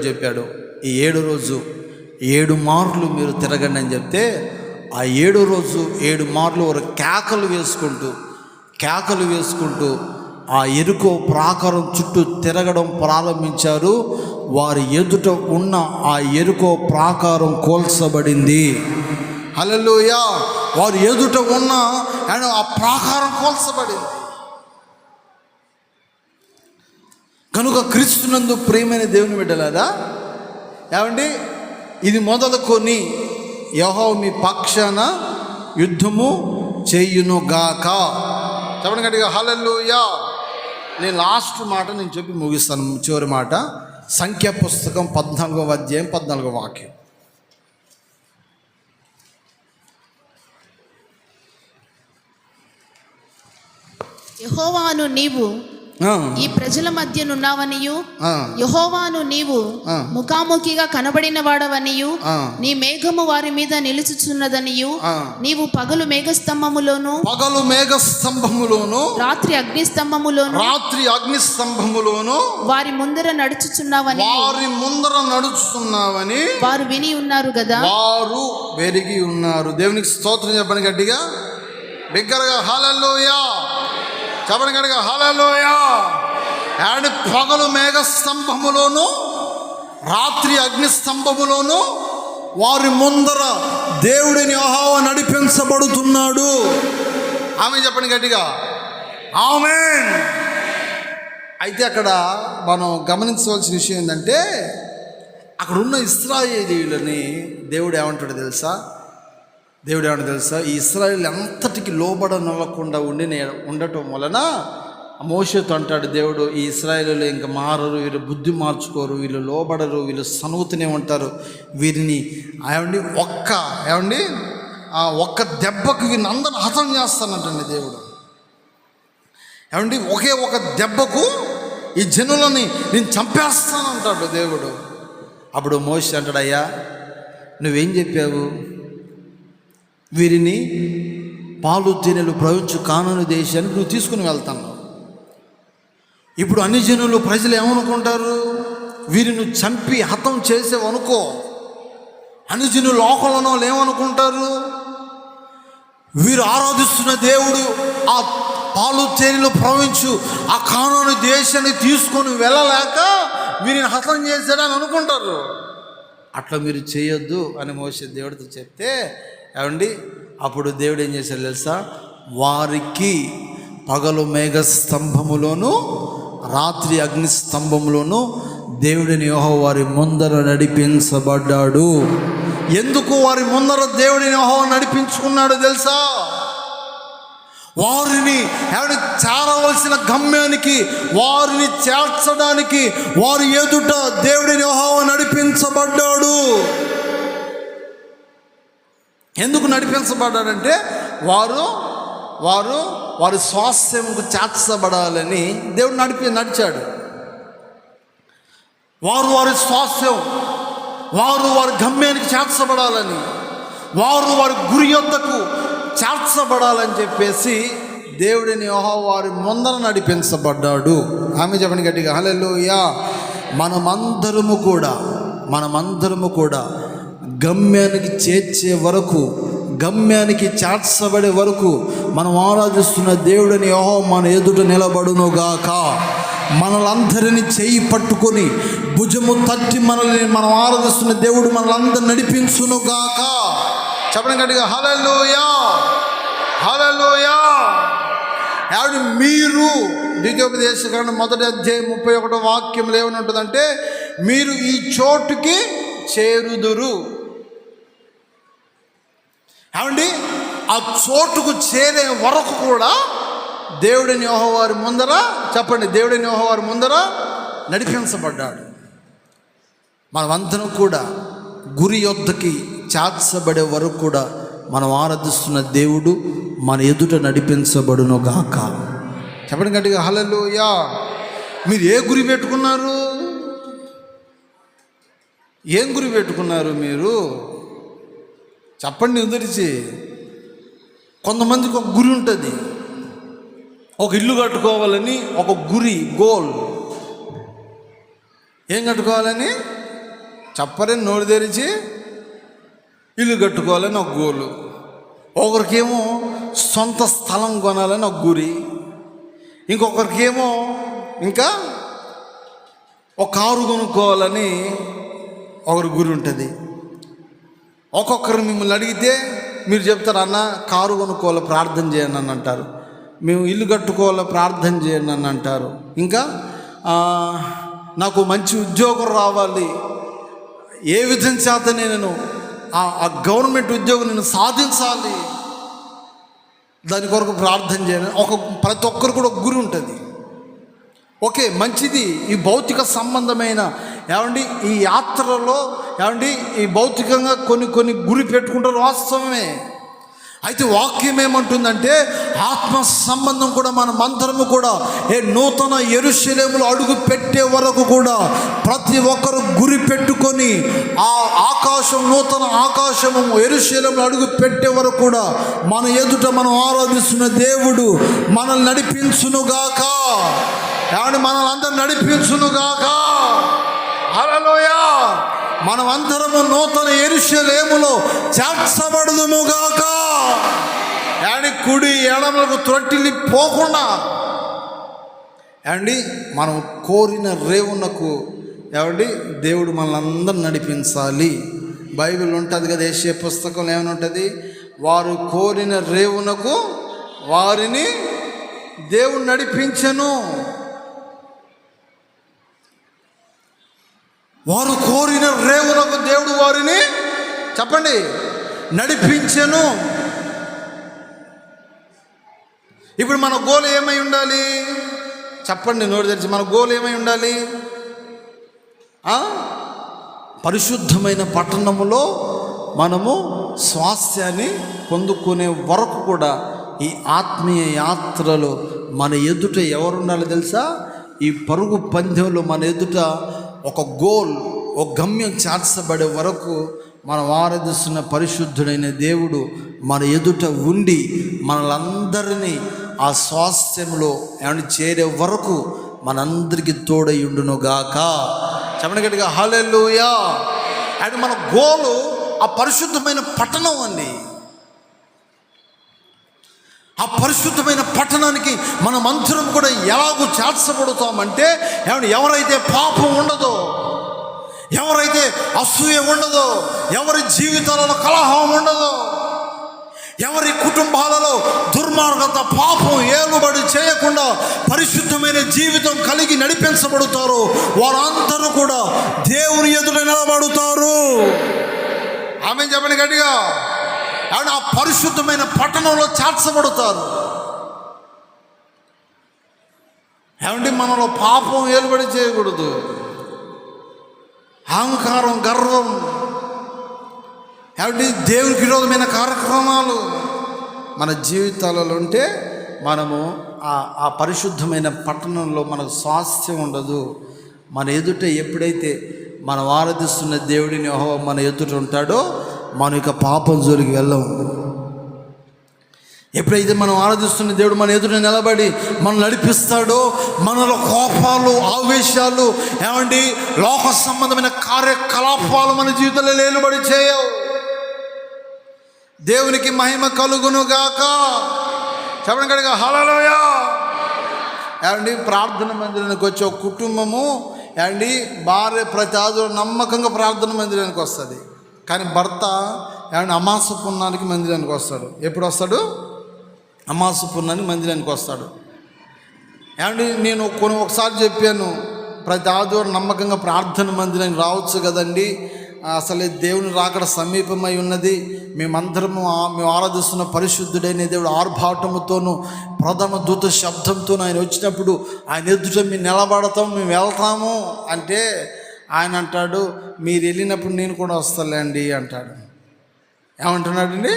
చెప్పాడు, ఈ 7వ రోజు 7 మార్లు మీరు తిరగండి అని చెప్తే, ఆ 7వ రోజు 7 మార్లు వారు కేకలు వేసుకుంటూ ఆ ఎరుకో ప్రాకారం చుట్టూ తిరగడం ప్రారంభించారు. వారి ఎదుట ఉన్న ఆ ఎరుకో ప్రాకారం కోల్చబడింది. హల్లెలూయా. వారి ఎదుట ఉన్న ఆ ప్రాకారం కోల్చబడింది. కనుక క్రీస్తునందు ప్రియమైన దేవుని బిడ్డలారా, ఏమండి, ఇది మొదలుకొని యెహోవా మీ పక్షాన యుద్ధము చేయునుగాక. చెప్పండి గట్టిగా, హల్లెలూయా. నేను లాస్ట్ మాట నేను చెప్పి ముగిస్తాను. చివరి మాట, సంఖ్యా పుస్తకం 14వ అధ్యాయం 14వ వాక్యం. యెహోవాను నీవు ఆ, ఈ ప్రజల మధ్య నున్నావనియు ఆ, యెహోవాను నీవు ఆ. ముఖాముఖిగా కనబడిన వాడవనియు ఆ. నీ మేఘము వారి మీద నిలుచుచున్నదనియు ఆ. నీవు పగలు మేఘస్తంభములోను పగలు మేఘస్తంభములోను రాత్రి అగ్నిస్తంభములోను రాత్రి అగ్నిస్తంభములోను వారి ముందర నడుచుచున్నావని వారి ముందర నడుచుతున్నావని వారు విని ఉన్నారు కదా. వారు పెరిగి ఉన్నారు. దేవునికి స్తోత్రం చెప్పండి గట్టిగా, బిగ్గరగా హల్లెలూయా చెప్పండి గట్టిగా, హల్లెలూయా. అండ్ పగలు మేఘస్తంభములోను రాత్రి అగ్నిస్తంభములోను వారి ముందర దేవుడిని యెహోవా నడిపించబడుతున్నాడు. ఆమె చెప్పండి గట్టిగా, ఆమేన్. అయితే అక్కడ మనం గమనించవలసిన విషయం ఏంటంటే, అక్కడ ఉన్న ఇశ్రాయేలీయులని దేవుడు ఏమంటాడు తెలుసా? దేవుడు ఏమంటాడు తెలుసా? ఈ ఇశ్రాయేలు ఎంతటికి లోబడనొల్లకుండా ఉండటం వలన మోషేతో అంటాడు దేవుడు, ఈ ఇశ్రాయేలీయులు ఇంకా మారరు, వీళ్ళు బుద్ధి మార్చుకోరు, వీళ్ళు లోబడరు, వీళ్ళు సనుగుతూనే ఉంటారు, వీరిని ఏమండి ఒక్క దెబ్బకు వీరిని అందరిని హతం చేస్తానంటండి దేవుడు. ఏమండి ఒకే ఒక దెబ్బకు ఈ జనులని నేను చంపేస్తానంటాడు దేవుడు. అప్పుడు మోషే అంటాడు, అయ్యా నువ్వేం చెప్పావు? వీరిని పాలు తేనెలు ప్రవహించు కానాను దేశానికి నువ్వు తీసుకుని వెళ్తాను. ఇప్పుడు అన్ని జనులు ప్రజలు ఏమనుకుంటారు? వీరిని చంపి హతం చేసేవనుకో, అన్ని జనులు లోకంలో ఏమనుకుంటారు? వీరు ఆరాధిస్తున్న దేవుడు ఆ పాలు తేనెలు ప్రవహించు ఆ కానాను దేశాన్ని తీసుకొని వెళ్ళలేక వీరిని హతం చేశాడని అనుకుంటారు. అట్లా మీరు చేయొద్దు అని మోషే దేవుడితో చెప్తే, ఏమండి అప్పుడు దేవుడు ఏం చేశాడు తెలుసా? వారికి పగలు మేఘస్తంభములోను రాత్రి అగ్నిస్తంభములోను దేవుడిని యెహోవా వారి ముందర నడిపించబడ్డాడు. ఎందుకు వారి ముందర దేవుడిని యెహోవా నడిపించుకున్నాడు తెలుసా? వారిని చేరవలసిన గమ్యానికి, వారిని చేర్చడానికి వారి ఎదుట దేవుడిని యెహోవా నడిపించబడ్డాడు. ఎందుకు నడిపించబడ్డాడంటే వారి స్వాస్థ్యంకు చేర్చబడాలని దేవుడు నడిచాడు. వారి స్వాస్థ్యం, వారి గమ్యానికి చేర్చబడాలని, వారి గురి యొద్దకు చేర్చబడాలని చెప్పేసి దేవుడిని యెహోవా వారి ముందర నడిపించబడ్డాడు. ఆమె చెప్పండి గట్టిగా, హల్లెలూయా. మనమందరము కూడా గమ్యానికి చేర్చే వరకు, గమ్యానికి చేర్చబడే వరకు మనం ఆరాధిస్తున్న దేవుడిని యెహోవా మన ఎదుట నిలబడునుగాక. మనలందరినీ చేయి పట్టుకొని భుజము తట్టి మనం ఆరాధిస్తున్న దేవుడు మనలందరినీ నడిపించునుగాక. చెప్పండి గట్టిగా, హల్లెలూయా హల్లెలూయా. మీరు ద్వితీయోపదేశకాండం 1వ అధ్యాయం 31వ వాక్యంలో ఏమని ఉంటుందంటే, మీరు ఈ చోటుకి చేరుదురు. ఏమండి ఆ చోటుకు చేరే వరకు కూడా దేవుడిని యెహోవా వారి ముందర, చెప్పండి, దేవుడిని యెహోవా వారి ముందర నడిపించబడ్డాడు. మనమందరం కూడా గురి యొద్దకి చేర్చబడే వరకు కూడా మనం ఆరాధిస్తున్న దేవుడు మన ఎదుట నడిపించబడును గాక. చెప్పండి గట్టిగా, హల్లెలూయా. మీరు ఏ గురి పెట్టుకున్నారు? ఏం గురి పెట్టుకున్నారు మీరు? చెప్పండి ఉదరిచి. కొంతమందికి ఒక గురి ఉంటుంది. ఒక ఇల్లు కట్టుకోవాలని ఒక గురి, గోల్. ఏం కట్టుకోవాలని చెప్పరని నోరు తెరిచి ఇల్లు కట్టుకోవాలని ఒక గోలు. ఒకరికేమో సొంత స్థలం కొనాలని ఒక గురి, ఇంకొకరికేమో ఇంకా ఒక కారు కొనుక్కోవాలని ఒకరి గురి ఉంటుంది. ఒక్కొక్కరు మిమ్మల్ని అడిగితే మీరు చెప్తారు, అన్న కారు కొనుక్కోవాలి ప్రార్థన చేయండి అని అంటారు. మేము ఇల్లు కట్టుకోవాలి ప్రార్థన చేయండి అని అంటారు. ఇంకా నాకు మంచి ఉద్యోగం రావాలి, ఏ విధం చేత నేను ఆ గవర్నమెంట్ ఉద్యోగం నేను సాధించాలి, దాని కొరకు ప్రార్థన చేయాలి. ప్రతి ఒక్కరు కూడా ఒక గురి ఉంటుంది. ఓకే, మంచిది. ఈ భౌతిక సంబంధమైన ఈ యాత్రలో ఈ భౌతికంగా కొన్ని గురి పెట్టుకుంటారు, వాస్తవమే. అయితే వాక్యం ఏమంటుందంటే ఆత్మ సంబంధం కూడా మనమందరము కూడా నూతన యెరూషలేములో అడుగు పెట్టే వరకు కూడా ప్రతి ఒక్కరు గురి పెట్టుకొని ఆ ఆకాశం, నూతన ఆకాశము యెరూషలేములో అడుగు పెట్టే వరకు కూడా మన ఎదుట మనం ఆరాధిస్తున్న దేవుడు మనల్ని నడిపించునుగాక. ఏమంటే మనల్ని అందరూ నడిపించునుగాక. హల్లెలూయా. మనమందరము నూతన యెరూషలేములో చేర్చబడుదుముగాక. ఏమండి కుడి ఎడమలకు త్రొట్టిల్లి పోకుండా ఏమండి మనం కోరిన రేవునకు ఏమండి దేవుడు మనల్ని అందరూ నడిపించాలి. బైబిల్ ఉంటుంది కదా, యెషయా పుస్తకంలో ఏమైనా ఉంటుంది, వారు కోరిన రేవునకు వారిని దేవుడు నడిపించెను. వారు కోరిన రేవునకు దేవుడు వారిని చెప్పండి నడిపించెను. ఇప్పుడు మన గోల్ ఏమై ఉండాలి చెప్పండి, నోరు తెరిచి. మన గోల్ ఏమై ఉండాలి? పరిశుద్ధమైన పట్టణములో మనము స్వాస్థ్యాన్ని పొందుకునే వరకు కూడా ఈ ఆత్మీయ యాత్రలో మన ఎదుట ఎవరుండాలి తెలుసా? ఈ పరుగు పందెంలో మన ఎదుట ఒక గోల్, ఒక గమ్యం చేర్చబడే వరకు మనం ఆరాధిస్తున్న పరిశుద్ధుడైన దేవుడు మన ఎదుట ఉండి మనలందరినీ ఆ స్వాస్థ్యంలో ఏమైనా చేరే వరకు మనందరికీ తోడై ఉండునుగాక. చెప్పండి గట్టిగా హల్లెలూయా. అంటే మన గోలు ఆ పరిశుద్ధమైన పట్టణం అండి. ఆ పరిశుద్ధమైన పట్టణానికి మనం అందరం కూడా ఎలాగో చేర్చబడుతామంటే ఏమంటే ఎవరైతే పాపం ఉండదో, ఎవరైతే అసూయ ఉండదో, ఎవరి జీవితాలలో కలహం ఉండదో, ఎవరి కుటుంబాలలో దుర్మార్గత పాపం ఏలుబడి చేయకుండా పరిశుద్ధమైన జీవితం కలిగి నడిపించబడతారో వారందరూ కూడా దేవుని ఎదుట నిలబడతారు. ఆమె చెప్పండి గట్టిగా. ఆ పరిశుద్ధమైన పట్టణంలో చేర్చబడతారు. ఏమంటే మనలో పాపం ఏలుబడి చేయకూడదు, అహంకారం, గర్వం, ఏమంటే దేవునికి విరోధమైన కార్యక్రమాలు మన జీవితాలలో ఉంటే మనము ఆ పరిశుద్ధమైన పట్టణంలో మనకు స్వాస్థ్యం ఉండదు. మన ఎదుట ఎప్పుడైతే మనం ఆరాధిస్తున్న దేవుడిని మన ఎదుట ఉంటాడో మనం ఇక పాపం జోలికి వెళ్ళము. ఎప్పుడైతే మనం ఆరాధిస్తున్న దేవుడు మన ఎదుట నిలబడి మనం నడిపిస్తాడో మనలో కోపాలు, ఆవేశాలు, ఏమండి లోక సంబంధమైన కార్యకలాపాలు మన జీవితంలో లేలుబడి చేయవు. దేవునికి మహిమ కలుగునుగాక. చెప్పండి కనుక హల్లెలూయా. ఏమండి ప్రార్థన మందిరానికి వచ్చే ఒక కుటుంబము ఏమండి భార్య ప్రతి ఆదివారం నమ్మకంగా ప్రార్థన మందిరానికి వస్తుంది. కానీ భర్త ఏమంటే అమాస పున్నానికి మందిరానికి వస్తాడు. ఎప్పుడు వస్తాడు? అమాస పున్నానికి మందిరానికి వస్తాడు. ఏమంటే నేను ఒకసారి చెప్పాను, ప్రతి ఆదివారం నమ్మకంగా ప్రార్థన మందిరానికి రావచ్చు కదండి, అసలే దేవుని రాకడ సమీపమై ఉన్నది, మేము ఆరాధిస్తున్న పరిశుద్ధుడైన దేవుడు ఆర్భాటముతోనూ ప్రథమ దూత శబ్దంతో ఆయన వచ్చినప్పుడు ఆయన ఎదుట మేము నిలబడతాం, మేము వెళ్తాము అంటే ఆయన అంటాడు, మీరు వెళ్ళినప్పుడు నేను కూడా వస్తానులేండి అంటాడు. ఏమంటున్నాడండి?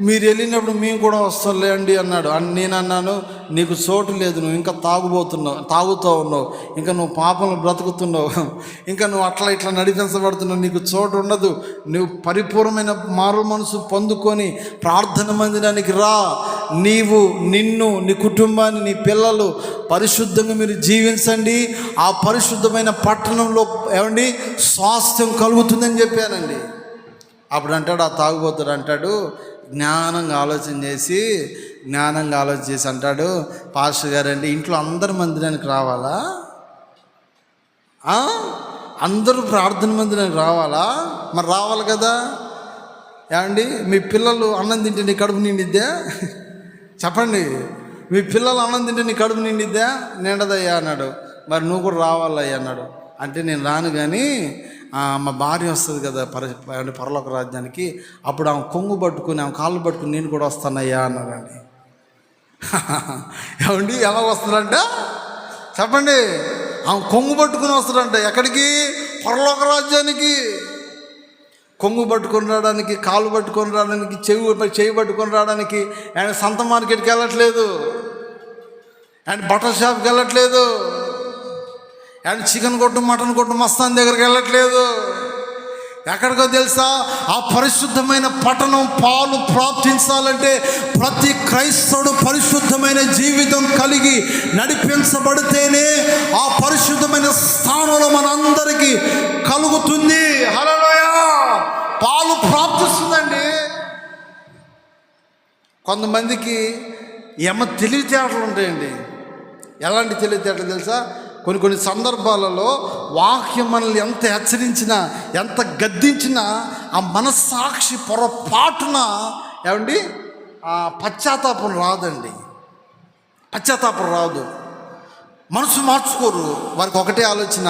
మీరు వెళ్ళినప్పుడు మేము కూడా వస్తానులేండి అన్నాడు. నేను అన్నాను, నీకు చోటు లేదు, నువ్వు ఇంకా తాగుతూ ఉన్నావు, ఇంకా నువ్వు పాపంలో బ్రతుకుతున్నావు, ఇంకా నువ్వు అట్లా ఇట్లా నడిపించబడుతున్నావు, నీకు చోటు ఉండదు. నువ్వు పరిపూర్ణమైన మారు మనసు పొందుకొని ప్రార్థన మందిరానికి రా. నిన్ను, నీ కుటుంబాన్ని, నీ పిల్లలు పరిశుద్ధంగా మీరు జీవించండి. ఆ పరిశుద్ధమైన పట్టణంలో ఏమండి స్వాస్థ్యం కలుగుతుందని చెప్పానండి. అప్పుడు అంటాడు, ఆ తాగుబోతుడు అంటాడు, జ్ఞానంగా ఆలోచన చేసి అంటాడు, పాస్టర్ గారండి ఇంట్లో అందరు మందిరానికి రావాలా? అందరూ ప్రార్థన మందిరానికి రావాలా? మరి రావాలి కదా. ఏమండి మీ పిల్లలు అన్నం తింటే నీ కడుపు నిండిద్దా? చెప్పండి, మీ పిల్లలు అన్నం తింటే నీ కడుపు నిండిద్దా? నిండదయ్యా అన్నాడు. మరి నువ్వు కూడా రావాలయ్యా అన్నాడు. అంటే నేను రాను, కానీ మా భార్య వస్తుంది కదా పరలోక రాజ్యానికి, అప్పుడు ఆమె కొంగు పట్టుకుని ఆమె కాళ్ళు పట్టుకుని నేను కూడా వస్తానయ్యా అన్నాడండి. ఏమండి ఎలా వస్తుందంట చెప్పండి? ఆమె కొంగు పట్టుకుని వస్తాడంట. ఎక్కడికి? పరలోక రాజ్యానికి. కొంగు పట్టుకొని రావడానికి, కాలు పట్టుకొని రావడానికి, చెవి పట్టుకొని రావడానికి ఆయన సంత మార్కెట్కి వెళ్ళట్లేదు, ఆయన బట్టల షాప్కి వెళ్ళట్లేదు, ఆయన చికెన్ కొట్టు మటన్ కొట్టు మస్తాన్ దగ్గరికి వెళ్ళట్లేదు. ఎక్కడికో తెలుసా? ఆ పరిశుద్ధమైన పట్టణం పాలు ప్రాప్తించాలంటే ప్రతి క్రైస్తవుడు పరిశుద్ధమైన జీవితం కలిగి నడిపించబడితేనే ఆ పరిశుద్ధమైన స్థానంలో మనందరికీ కలుగుతుంది. హల్లెలూయా! పాలు ప్రాప్తిస్తుందండి. కొంతమందికి తెలివితేటలు ఉంటాయండి. ఎలాంటి తెలివితేటలు తెలుసా? కొన్ని సందర్భాలలో వాక్యం మనల్ని ఎంత హెచ్చరించినా, ఎంత గద్దించినా ఆ మనస్సాక్షి పొరపాటున ఆ పశ్చాత్తాపం రాదండి. పశ్చాత్తాపం రాదు, మనసు మార్చుకోరు. వారికి ఒకటే ఆలోచన,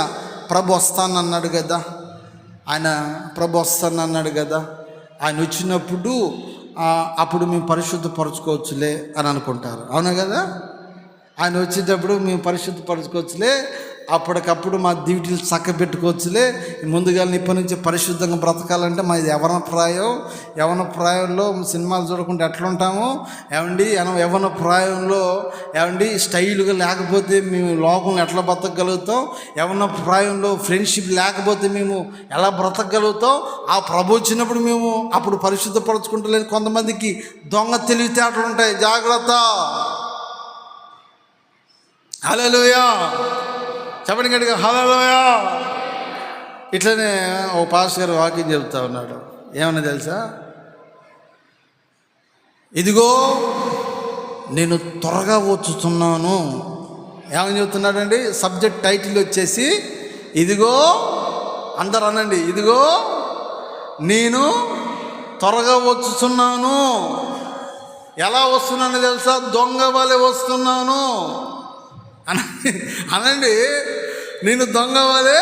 ప్రభు వస్తానన్నాడు కదా, ప్రభు వస్తానన్నాడు కదా, ఆయన వచ్చినప్పుడు అప్పుడు మేము పరిశుద్ధపరచుకోవచ్చులే అని అనుకుంటారు. అవునా కదా? ఆయన వచ్చేటప్పుడు మేము పరిశుద్ధపరచుకోవచ్చులే, అప్పటికప్పుడు మా డ్యూటీలు చక్కబెట్టుకోవచ్చులే, ముందుగా ఇప్పటి నుంచి పరిశుద్ధంగా బ్రతకాలంటే మాది యవన ప్రాయంలో సినిమాలు చూడకుండా ఎట్లుంటాము యవన ప్రాయంలో స్టైల్గా లేకపోతే మేము లోకంలో ఎట్లా బ్రతకగలుగుతాం, యవన ప్రాయంలో ఫ్రెండ్షిప్ లేకపోతే మేము ఎలా బ్రతకగలుగుతాం, ఆ ప్రభు వచ్చినప్పుడు మేము అప్పుడు పరిశుద్ధపరచుకుంటలేని కొంతమందికి దొంగ తెలివితేటలు ఉంటాయి. జాగ్రత్త. హల్లెలూయా! చెప్పండి గట్టిగా, హల్లెలూయా! ఇట్లనే ఓ పాస్టర్ గారు వాక్యం చెబుతా ఉన్నాడు. ఏమన్నా తెలుసా? ఇదిగో నేను త్వరగా వచ్చుతున్నాను. ఏమని చెబుతున్నాడండి? సబ్జెక్ట్ టైటిల్ వచ్చేసి ఇదిగో, అందరు అనండి, ఇదిగో నేను త్వరగా వచ్చుతున్నాను. ఎలా వస్తున్నాను తెలుసా? దొంగ వలె వస్తున్నాను అనండి. నేను దొంగ వలె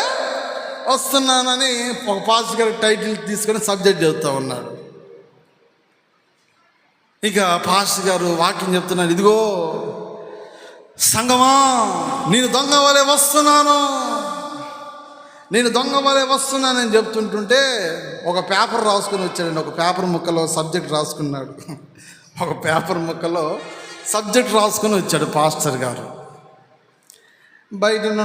వస్తున్నానని ఒక పాస్టర్ గారి టైటిల్ తీసుకొని సబ్జెక్ట్ చెబుతూ ఉన్నాడు. ఇక పాస్టర్ గారు వాక్యం చెప్తున్నాడు, ఇదిగో సంగమా నేను దొంగ వలె వస్తున్నాను, నేను దొంగ వలె వస్తున్నానని చెప్తుంటుంటే ఒక పేపర్ రాసుకొని వచ్చాడండి. ఒక పేపర్ ముక్కలో సబ్జెక్ట్ రాసుకున్నాడు. ఒక పేపర్ ముక్కలో సబ్జెక్ట్ రాసుకొని వచ్చాడు పాస్టర్ గారు. బయట ఉన్న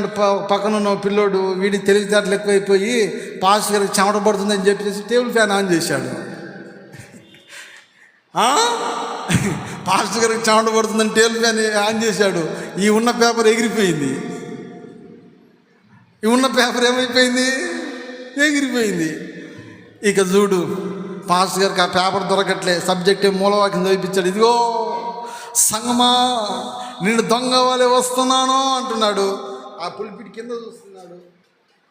పక్కన ఉన్న పిల్లోడు వీడి తెలివితేటలు ఎక్కువైపోయి పాస్టర్ గారికి చెమట పడుతుందని చెప్పేసి టేబుల్ ఫ్యాన్ ఆన్ చేశాడు. పాస్టర్ గారికి చెమట పడుతుందని టేబుల్ ఫ్యాన్ ఆన్ చేశాడు. ఈ ఉన్న పేపర్ ఎగిరిపోయింది. ఈ ఉన్న పేపర్ ఏమైపోయింది? ఎగిరిపోయింది. ఇక చూడు, పాస్టర్ గారికి ఆ పేపర్ దొరకట్లే, సబ్జెక్ట్ మూలవాక్యం చదివించాడు. ఇదిగో సంగమా నేను దొంగ వలె వస్తున్నాను అంటున్నాడు. ఆ పులిపిడి కింద చూస్తున్నాడు,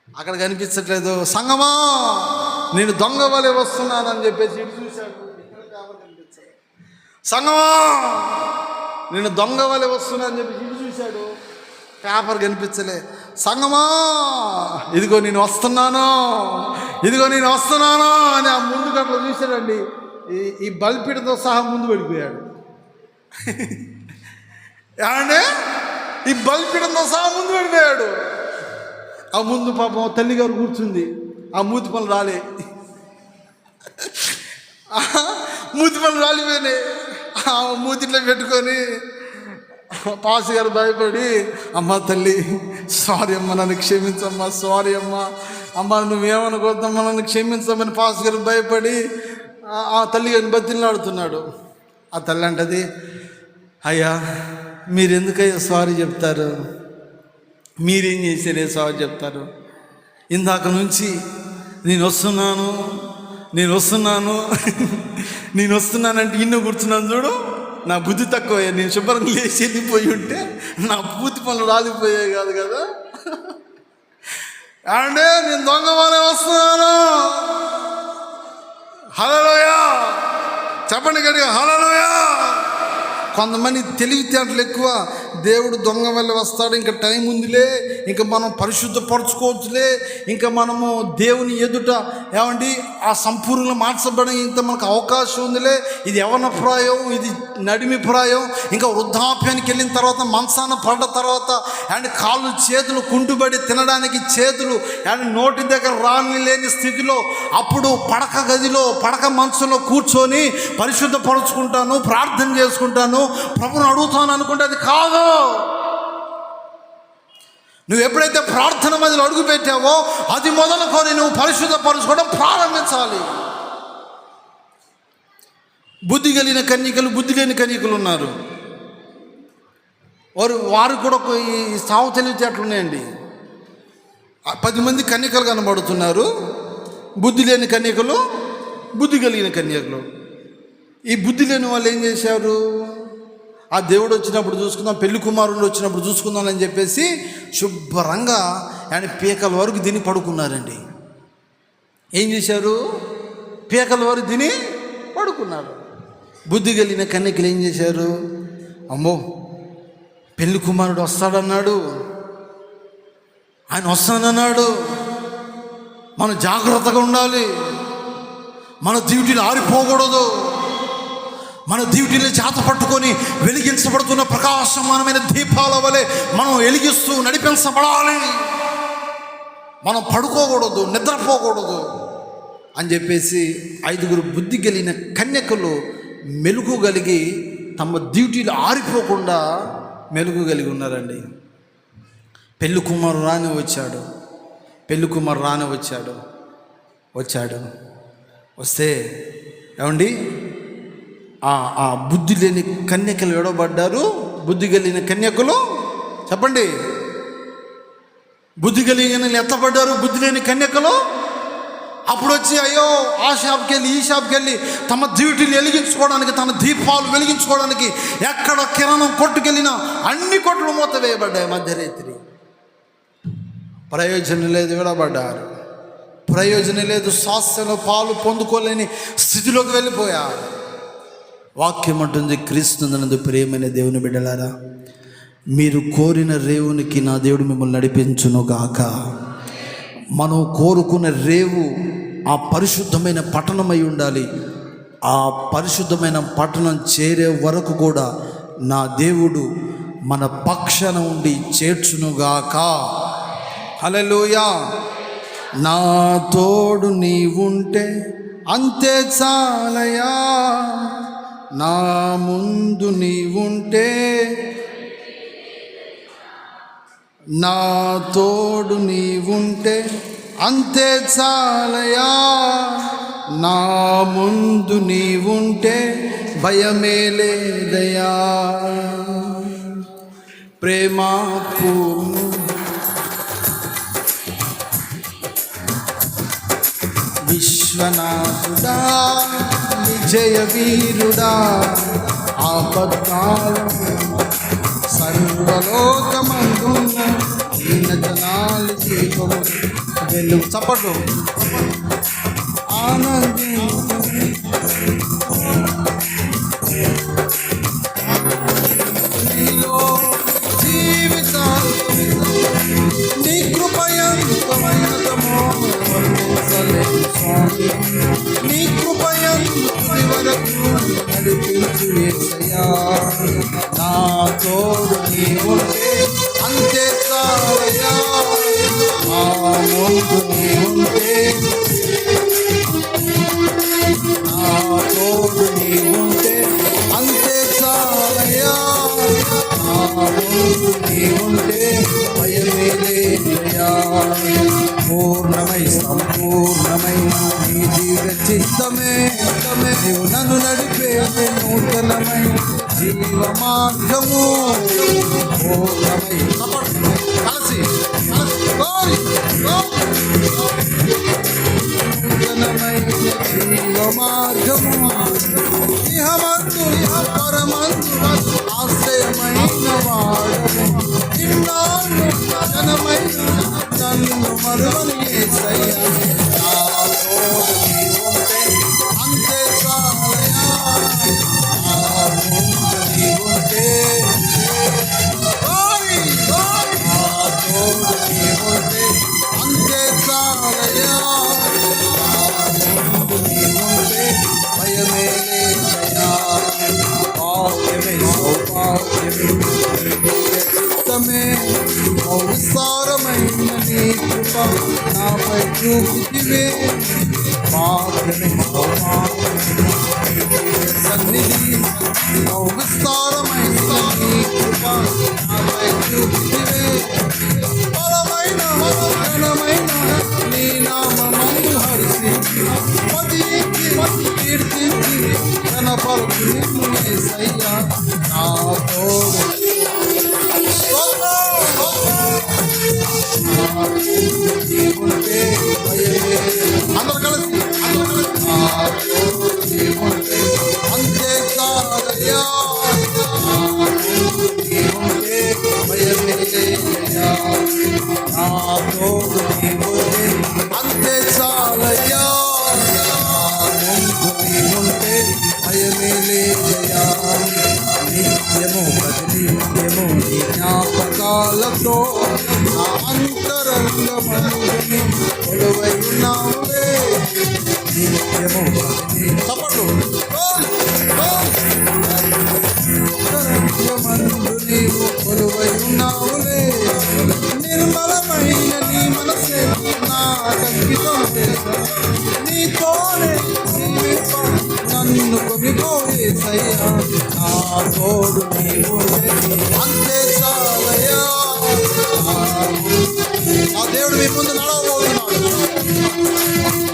అక్కడ కనిపించట్లేదు. సంగమా నేను దొంగ వలె వస్తున్నాను అని చెప్పేసి ఇటు చూశాడు, ఇక్కడ పేపర్ కనిపించాడు. సంగమా నేను దొంగ వలె వస్తున్నా అని చెప్పేసి ఇటు చూశాడు, పేపర్ కనిపించలే. సంగమా ఇదిగో నేను వస్తున్నాను, ఇదిగో నేను వస్తున్నాను అని ఆ ముందుకు అట్లా చూశాడండి. ఈ బల్పిడితో సహా ముందు వెళ్ళిపోయాడు. ఏమంటే ఈ బల్పిడంతో సహా ముందు వెళ్ళిపోయాడు. ఆ ముందు పాపం తల్లిగారు కూర్చుంది. ఆ మూతి పనులు రాలే, మూతి పనులు రాలిపోయినాయి. ఆ మూతిట్లో పెట్టుకొని పాస్ గారు భయపడి, అమ్మ తల్లి సారీ అమ్మ, నన్ను క్షమించమ్మా, సారీ అమ్మ నువ్వేమనుకోద్దమ్మా, నన్ను క్షమించమని పాస్ గారు భయపడి ఆ తల్లి గారిని బతిలాడుతున్నాడు. ఆ తల్లి అంటది, అయ్యా మీరెందుకయ్యా సారీ చెప్తారు, మీరేం చేశారే సారీ చెప్తారు, ఇందాక నుంచి నేను వస్తున్నానంటే ఇన్ను కూర్చున్నాను చూడు, నా బుద్ధి తక్కువ, నేను శుభ్రంగా లేచి వెళ్ళిపోయి ఉంటే నా పూర్తి పనులు రాలిపోయాయి కాదు కదా. అంటే నేను దొంగ వలె వస్తున్నాను. హల్లెలూయా! చెప్పండి గట్టిగా, హల్లెలూయా! కొంతమంది తెలివితేటలు ఎక్కువ, దేవుడు దొంగ వల్ల వస్తాడు, ఇంకా టైం ఉందిలే, ఇంకా మనం పరిశుద్ధపరచుకోవచ్చులే, ఇంకా మనము దేవుని ఎదుట ఏమండి ఆ సంపూర్ణంగా మార్చబడి ఇంత మనకు అవకాశం ఉందిలే, ఇది యవ్వన ప్రాయం, ఇది నడిమి ప్రాయం, ఇంకా వృద్ధాప్యానికి వెళ్ళిన తర్వాత మంచాన పడ్డ తర్వాత అండ్ కాళ్ళు చేతులు కుంటుబడి తినడానికి చేతులు అండ్ నోటి దగ్గర రాని లేని స్థితిలో అప్పుడు పడక గదిలో పడక మంచంలో కూర్చొని పరిశుద్ధపరుచుకుంటాను, ప్రార్థన చేసుకుంటాను, ప్రభుని అడుగుతాను అనుకుంటే అది కాదు. నువ్వు ఎప్పుడైతే ప్రార్థన మధ్యలో అడుగు పెట్టావో అది మొదలుకొని నువ్వు పరిశుద్ధపరచుకోవడం ప్రారంభించాలి. బుద్ధి కలిగిన కన్యకలు, బుద్ధి లేని కన్యకలు ఉన్నారు. వారు కూడా ఈ సావు తెలివితేటలు ఉన్నాయండి. 10 మంది కన్యకలు కనబడుతున్నారు, బుద్ధి లేని కన్యకలు, బుద్ధి కలిగిన కన్యకలు. ఈ బుద్ధి లేని వాళ్ళు ఏం చేశారు, ఆ దేవుడు వచ్చినప్పుడు చూసుకుందాం, పెళ్లి కుమారుడు వచ్చినప్పుడు చూసుకుందాం అని చెప్పేసి శుభ్రంగా ఆయన పీకల వరకు తిని పడుకున్నారండి. ఏం చేశారు, పీకల వరకు తిని పడుకున్నారు. బుద్ధి కలిగిన కన్యకలు ఏం చేశారు, అమ్మో పెళ్లి కుమారుడు వస్తాడన్నాడు, ఆయన వస్తానన్నాడు, మనం జాగ్రత్తగా ఉండాలి, మన డ్యూటీలు ఆరిపోకూడదు, మన డ్యూటీని చేత పట్టుకొని వెలిగించబడుతున్న ప్రకాశమానమైన దీపాల వలె మనం వెలిగిస్తూ నడిపించబడాలి, మనం పడుకోకూడదు, నిద్రపోకూడదు అని చెప్పేసి 5 బుద్ధి కలిగిన కన్యకలు మెలుగు కలిగి తమ డ్యూటీలు ఆరిపోకుండా మెలుగు కలిగి ఉన్నారండి. పెళ్లి కుమారు రాని వచ్చాడు. వస్తే ఏమండి ఆ బుద్ధి లేని కన్యకలు ఎడబడ్డారు, బుద్ధి కలిగిన కన్యకలు చెప్పండి, బుద్ధి కలిగిన ఎత్తబడ్డారు, బుద్ధి లేని కన్యకలు. అప్పుడు వచ్చి అయ్యో ఆ షాప్కి వెళ్ళి ఈ షాప్కి వెళ్ళి తమ డ్యూటీలు వెలిగించుకోవడానికి, తన దీపాలు వెలిగించుకోవడానికి ఎక్కడ కిరణం కొట్టుకెళ్ళినా అన్ని కొట్లు మూత వేయబడ్డాయి. మధ్యరాత్రి ప్రయోజనం లేదు, విడబడ్డారు, ప్రయోజనం లేదు, శ్వాసలో పాలు పొందుకోలేని స్థితిలోకి వెళ్ళిపోయారు. వాక్యం అంటుంది, క్రీస్తునందు ప్రియమైన దేవుని బిడ్డలారా, మీరు కోరిన రేవునికి నా దేవుడు మిమ్మల్ని నడిపించును గాక. మనం కోరుకున్న రేవు ఆ పరిశుద్ధమైన పట్టణమై ఉండాలి. ఆ పరిశుద్ధమైన పట్టణం చేరే వరకు కూడా నా దేవుడు మన పక్షాన ఉండి చేర్చునుగాక. హల్లెలూయా. నా తోడు నీవుంటే అంతే చాలయా, నా ముందు నీవుంటే, నా తోడు నీవుంటే అంతే చాలయా, నా ముందు నీవుంటే భయమే లేదయా. ప్రేమ విశ్వనాథుడా, విజయ వీరుడా, ఆపత్కాలము సర్వలోకమందున్న దీన జనాలు దీపము వెలుగు. చప్పట్లు. ఆనందిలో జీవితాలు నీ కృపయంతమైనతమో వర్ణించలేము స్వామి, నీ కృపయంతి వరకు నడిపించు యేసయ్యా. నా తోడు నీవుంటే అంతే చాలయ్యా, నా ముందు నీవుంటే, నా తోడు నీవుంటే అంతే చాలయ్యా, నా ముందు నీవుంటే భయమే లేదయ్యా. పూర్ణమై సంపూర్ణమై నీ దివ్య చిత్తమే, నీవు నన్ను నడిపే నూతనమై జీవ మార్గము. పూర్ణమై కలిసి నూతనమై జీవ మార్గము. ఇహమందు ఇహ పరమందు ఆశ్రయమైన వాడము. ఇన్నాళ్ళు జనమైన నన్ను మరువని యేసయ్యా. నా తోడు నీవుంటే అంతే చాలయ్యా, నా ముందు నీవుంటే కృప నాపై చూపితివే సన్నిధి విస్తారమైన నీ కృప నాపై చూపితివే బలమైన ఘనమైన నీ నామమందు హర్షించి పదికి కీర్తించి ఘనపరచు నిన్ను యేసయ్యా నా తోడు అందరు కలిసి అంతే కాదయ్యా అంతే చాలయ్యా ఉంటే భయమే లేదయ్యా నిత్యము ప్రతినిత్యము నీ జ్ఞాపకాలతో నా అంతరంగమని కొలువై ఉన్నావులే నిత్యము తప్పడు అంతరంగమందు నీవు కొలువై ఉన్నావులే నిర్మలమైన నీ మనసే నా అంకితం నీతోనే నన్ను కొనిపోయే సయ్యా నా తోడు నీవు అంతే చాలయ్యా నా దేవుడు మీ ముందు నడవబోతున్నాడు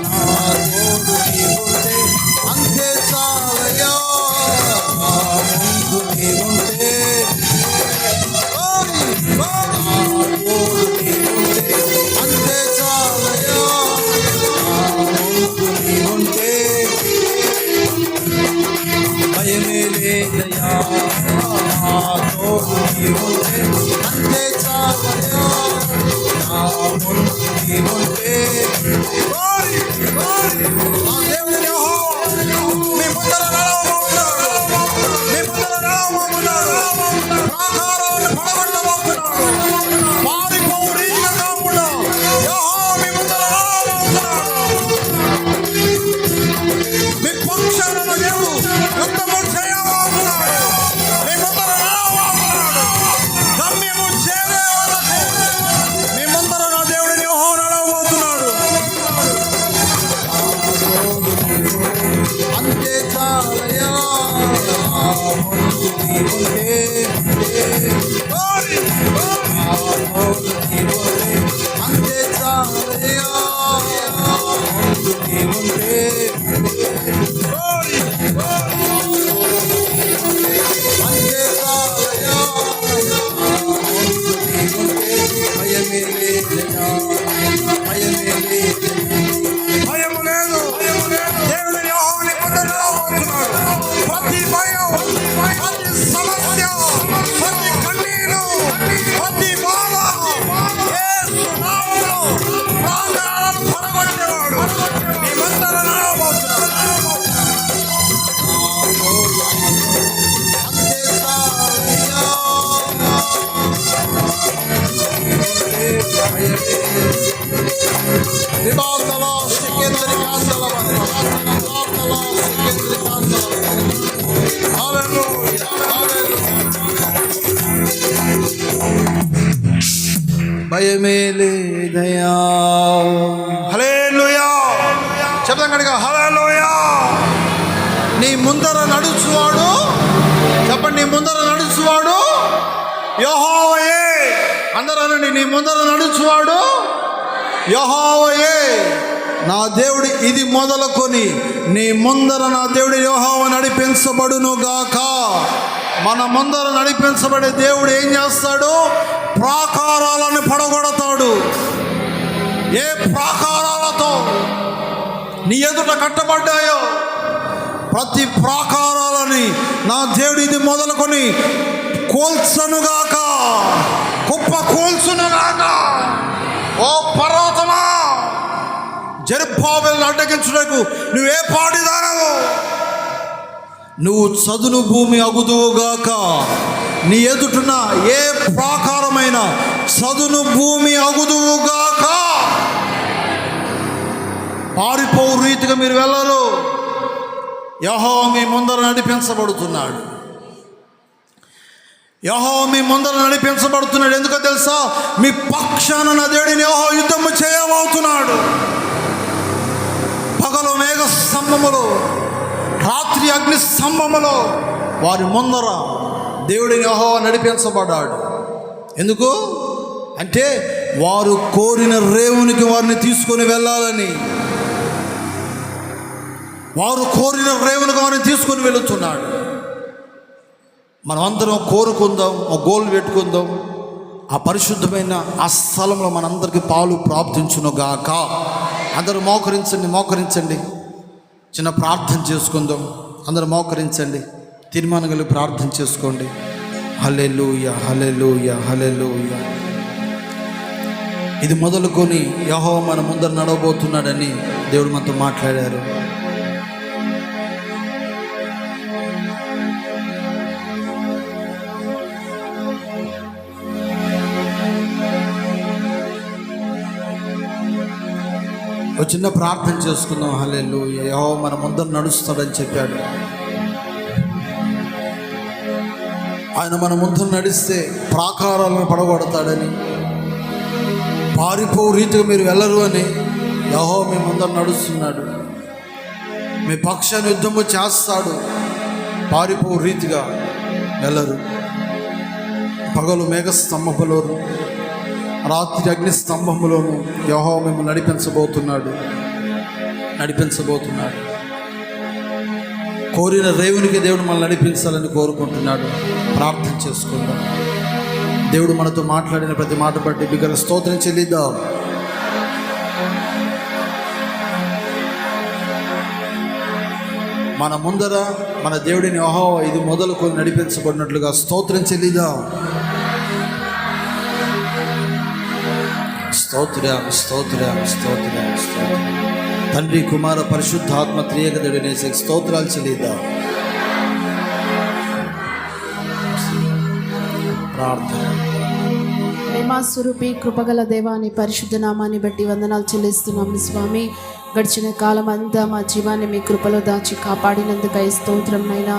నా తోడు నీవుంటే అంతే చాలయ్యా నా ముందు నీవుంటే నా తోడు నీవుంటే అంతే చాలయ్యా నా ముందు నీవుంటే భయమే లేదయ్యా నా తోడు నీవుంటే అంతే చాలయ్యా నా ముందు నీవుంటే నా దేవుని యెహోవా మీ ముందర నడవబోతున్నాడు మీ ముందర నడవబోతున్నాడు ప్రాకారాలను పడగొట్టబోతున్నాడు పారిపోవు రీతిగా కాకుండా యెహోవా మీ ముందర నడవబోతున్నాడు మీ పక్షాన దేవుడు యుద్ధము చేయబోతున్నాడు మీ ముందర నడవబోతున్నాడు గమ్యము చేరే వరకు మీ ముందర నా దేవుడిని యెహోవా నడవబోతున్నాడు అంతే చాలయ్యా అంతే చాలయ్యా అంతే చాలయ్యా భయమే లేదయ్యా భయమే లేదు భయము లేదు దేవుని యెహోవాని పొందబోతున్నాడు ప్రతి భయం ప్రతి సమస్య ప్రతి కన్నీరు ప్రతి బాధ యేసు నామములో ప్రాణాలను పడగొట్టేవాడు మీ ముందర నడవబోతున్నాడు అంతే చాలయ్యా వివాదలా సికేంద్రి కాందల వివాదలా సికేంద్రి కాందల హల్లెలూయా భయమే లేదయ్యా హల్లెలూయా శబ్దం గట్టిగా హల్లెలూయా నీ ముందర నడుచువాడు చెప్పండి నీ ముందర నడుచువాడు యెహోవాయే అందరూ అనండి నీ ముందర నడుచువాడు యెహోవాయే నా దేవుడు ఇది మొదలుకొని నీ ముందర నా దేవుడు యెహోవా నడిపించబడును గాక మన ముందర నడిపించబడే దేవుడు ఏం చేస్తాడు ప్రాకారాలను పడగొడతాడు ఏ ప్రాకారాలతో నీ ఎదుట కట్టబడ్డాయో ప్రతి ప్రాకారాలని నా దేవుడు ఇది మొదలుకొని కూల్చనుగాక కుప్ప కూల్చునుగాక ఓ పర్వతమా జెరుబ్బాబెలును అడ్డగించుటకు నువ్వే పాటిదానవు నువ్వు చదును భూమి అగుదువుగాక నీ ఎదుటున్న ఏ ప్రాకారమైన చదును భూమి అగుదువుగాక పారిపోవు రీతిగా మీరు వెళ్ళరు యెహోవా మీ ముందర నడిపించబడుతున్నాడు యెహోవా మీ ముందర నడిపించబడుతున్నాడు. ఎందుకో తెలుసా? మీ పక్షాన నా దేవుడిని యెహోవా యుద్ధము చేయబోతున్నాడు. పగలు మేఘ స్తంభములో, రాత్రి అగ్ని స్తంభములో వారి ముందర దేవుడిని యెహోవా నడిపించబడ్డాడు. ఎందుకు అంటే వారు కోరిన రేవునికి వారిని తీసుకొని వెళ్ళాలని. వారు కోరిన రేవునికి వారిని తీసుకొని వెళుతున్నాడు. మనమందరం కోరుకుందాం, ఒక గోల్ పెట్టుకుందాం. ఆ పరిశుద్ధమైన ఆ స్థలంలో మనందరికీ పాలు ప్రాప్తించునుగాక. అందరూ మోకరించండి. చిన్న ప్రార్థన చేసుకుందాం. అందరూ మోకరించండి. తీర్మానం కలిగి ప్రార్థన చేసుకోండి. హల్లెలూయా, హల్లెలూయా, హల్లెలూయా. ఇది మొదలుకొని యెహోవా మన ముందర నడవబోతున్నాడని దేవుడు మనతో మాట్లాడారు. ఒక చిన్న ప్రార్థన చేసుకుందాం. హల్లెలూయా. యెహోవా మన ముందర నడుస్తాడని చెప్పాడు. ఆయన మన ముందర నడిస్తే ప్రాకారాలను పడగొడతాడని, పారిపో రీతిగా మీరు వెళ్ళరు అని యెహోవా మీ ముందర నడుస్తున్నాడు. మీ పక్షాన్ని యుద్ధము చేస్తాడు. పారిపో రీతిగా వెళ్ళరు. పగలు మేఘ స్తంభములోను, రాత్రి అగ్ని స్తంభములోను యెహోవా మిమ్మల్ని నడిపించబోతున్నాడు. కోరిన రేవునికి దేవుడు మనల్ని నడిపించాలని కోరుకుంటున్నాడు. ప్రార్థన చేసుకుందాం. దేవుడు మనతో మాట్లాడిన ప్రతి మాట బట్టి బిగ్గర స్తోత్రం చెల్లిద్దాం. మన ముందర మన దేవుడిని యెహోవా ఇది మొదలుకొని నడిపించబడినట్లుగా స్తోత్రం చెల్లిద్దాం. స్తోత్రం. తండ్రి, కుమార, పరిశుద్ధాత్మ త్రియక దేవుడనేసే స్తోత్రాలు చెల్లిద్దాం. ప్రార్థన. ప్రేమ స్వరూపి కృపగల దేవాని పరిశుద్ధ నామాన్ని బట్టి వందనాలు చెల్లిస్తున్నాము స్వామి. గడిచిన కాలం అంతా మా జీవాన్ని మీ కృపలో దాచి కాపాడినందుకై స్తోత్రం నైనా.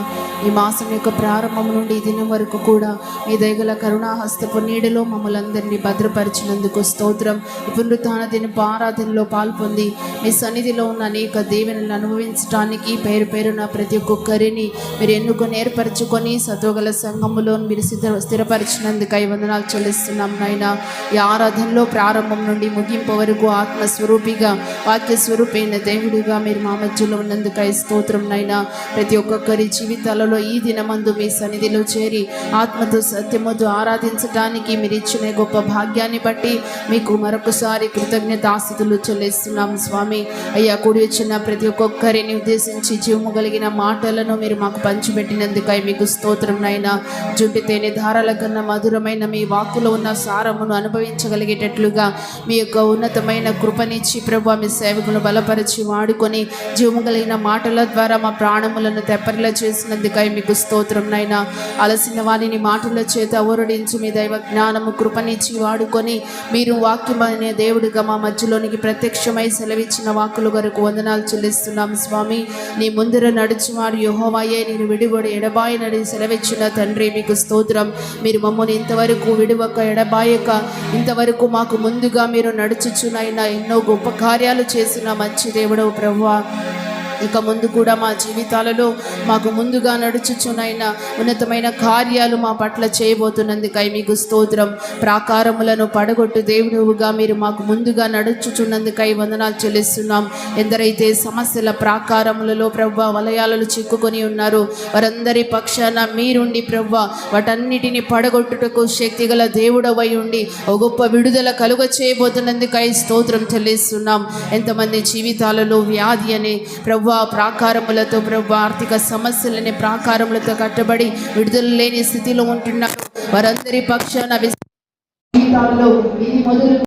ఈ మాసం యొక్క ప్రారంభం నుండి ఈ దినం వరకు కూడా మీ దయగల కరుణాహస్తపు నీడలో మమ్మల్ని అందరినీ భద్రపరిచినందుకు స్తోత్రం. ఈ పునరుత్థాన దినపు ఆరాధనలో పాల్పొంది మీ సన్నిధిలో ఉన్న అనేక దీవెనలను అనుభవించడానికి పేరు పేరున ప్రతి ఒక్కొక్కరిని మీరు ఎన్నుకొని ఏర్పరచుకొని సత్వగల సంఘములో మీరు స్థిరపరిచినందుకై వందనాలు చెల్లిస్తున్నాం నాయనా. ఈ ఆరాధనలో ప్రారంభం నుండి ముగింపు వరకు ఆత్మస్వరూపిగా, వాక్య స్వరూపైన దేవుడిగా మీరు మా మధ్యలో ఉన్నందుకై స్తోత్రం నైనా. ప్రతి ఒక్కొక్కరి జీవితాలలో ఈ దినమందు మీ సన్నిధిలో చేరి ఆత్మతో సత్యముతో ఆరాధించడానికి మీరు ఇచ్చిన గొప్ప భాగ్యాన్ని బట్టి మీకు మరొకసారి కృతజ్ఞతాస్తుతులు చెల్లిస్తున్నాం స్వామి. అయ్యా, కూడి వచ్చిన ప్రతి ఒక్కొక్కరిని ఉద్దేశించి జీవము కలిగిన మాటలను మీరు మాకు పంచిపెట్టినందుకై మీకు స్తోత్రం నైనా. జుంటి తేనె ధారాల కన్నా మధురమైన మీ వాక్కులో ఉన్న సారమును అనుభవించగలిగేటట్లుగా మీ యొక్క ఉన్నతమైన కృపనిచ్చి ప్రభు మీ సేవకును బలపరిచి వాడుకొని జీవము కలిగిన మాటల ద్వారా మా ప్రాణములను తెప్పరిలా చేసినందుకై మీకు స్తోత్రం నైనా. అలసిన వారిని మాటల చేత ఊరడించి మీ దైవ జ్ఞానము కృపనిచ్చి వాడుకొని మీరు వాక్యమైన దేవుడిగా మా మధ్యలోనికి ప్రత్యక్షమై సెలవిచ్చిన వాక్కుల వరకు వందనాలు చెల్లిస్తున్నాం స్వామి. నీ ముందర నడుచువాడు యెహోవాయే, నేను విడివడు ఎడబాయనని సెలవిచ్చిన తండ్రి మీకు స్తోత్రం. మీరు మమ్మల్ని ఇంతవరకు విడివక ఎడబాయక ఇంతవరకు మాకు ముందుగా మీరు నడుచుచునైనా ఎన్నో గొప్ప కార్యాలు చేసిన మంచి దేవుడవు ప్రభువా. ఇక ముందు కూడా మా జీవితాలలో మాకు ముందుగా నడుచుచునైనా ఉన్నతమైన కార్యాలు మా పట్ల చేయబోతున్నందుకై మీకు స్తోత్రం. ప్రాకారములను పడగొట్టు దేవుడుగా మీరు మాకు ముందుగా నడుచుచున్నందుకై వందనాలు చెల్లిస్తున్నాం. ఎందరైతే సమస్యల ప్రాకారములలో ప్రభువా వలయాలలో చిక్కుకొని ఉన్నారో వారందరి పక్షాన మీరుండి ప్రభువా వాటన్నిటిని పడగొట్టుటకు శక్తిగల దేవుడవై ఉండి ఒక గొప్ప విడుదల కలుగ చేయబోతున్నందుకై స్తోత్రం చెల్లిస్తున్నాం. ఎంతమంది జీవితాలలో వ్యాధి అనే ప్రభు ప్రాకారములతో ప్రభు ఆర్థిక సమస్యలనే ప్రాకారములతో కట్టబడి విడుదల లేని స్థితిలో ఉంటున్నారు వారందరి పక్షాన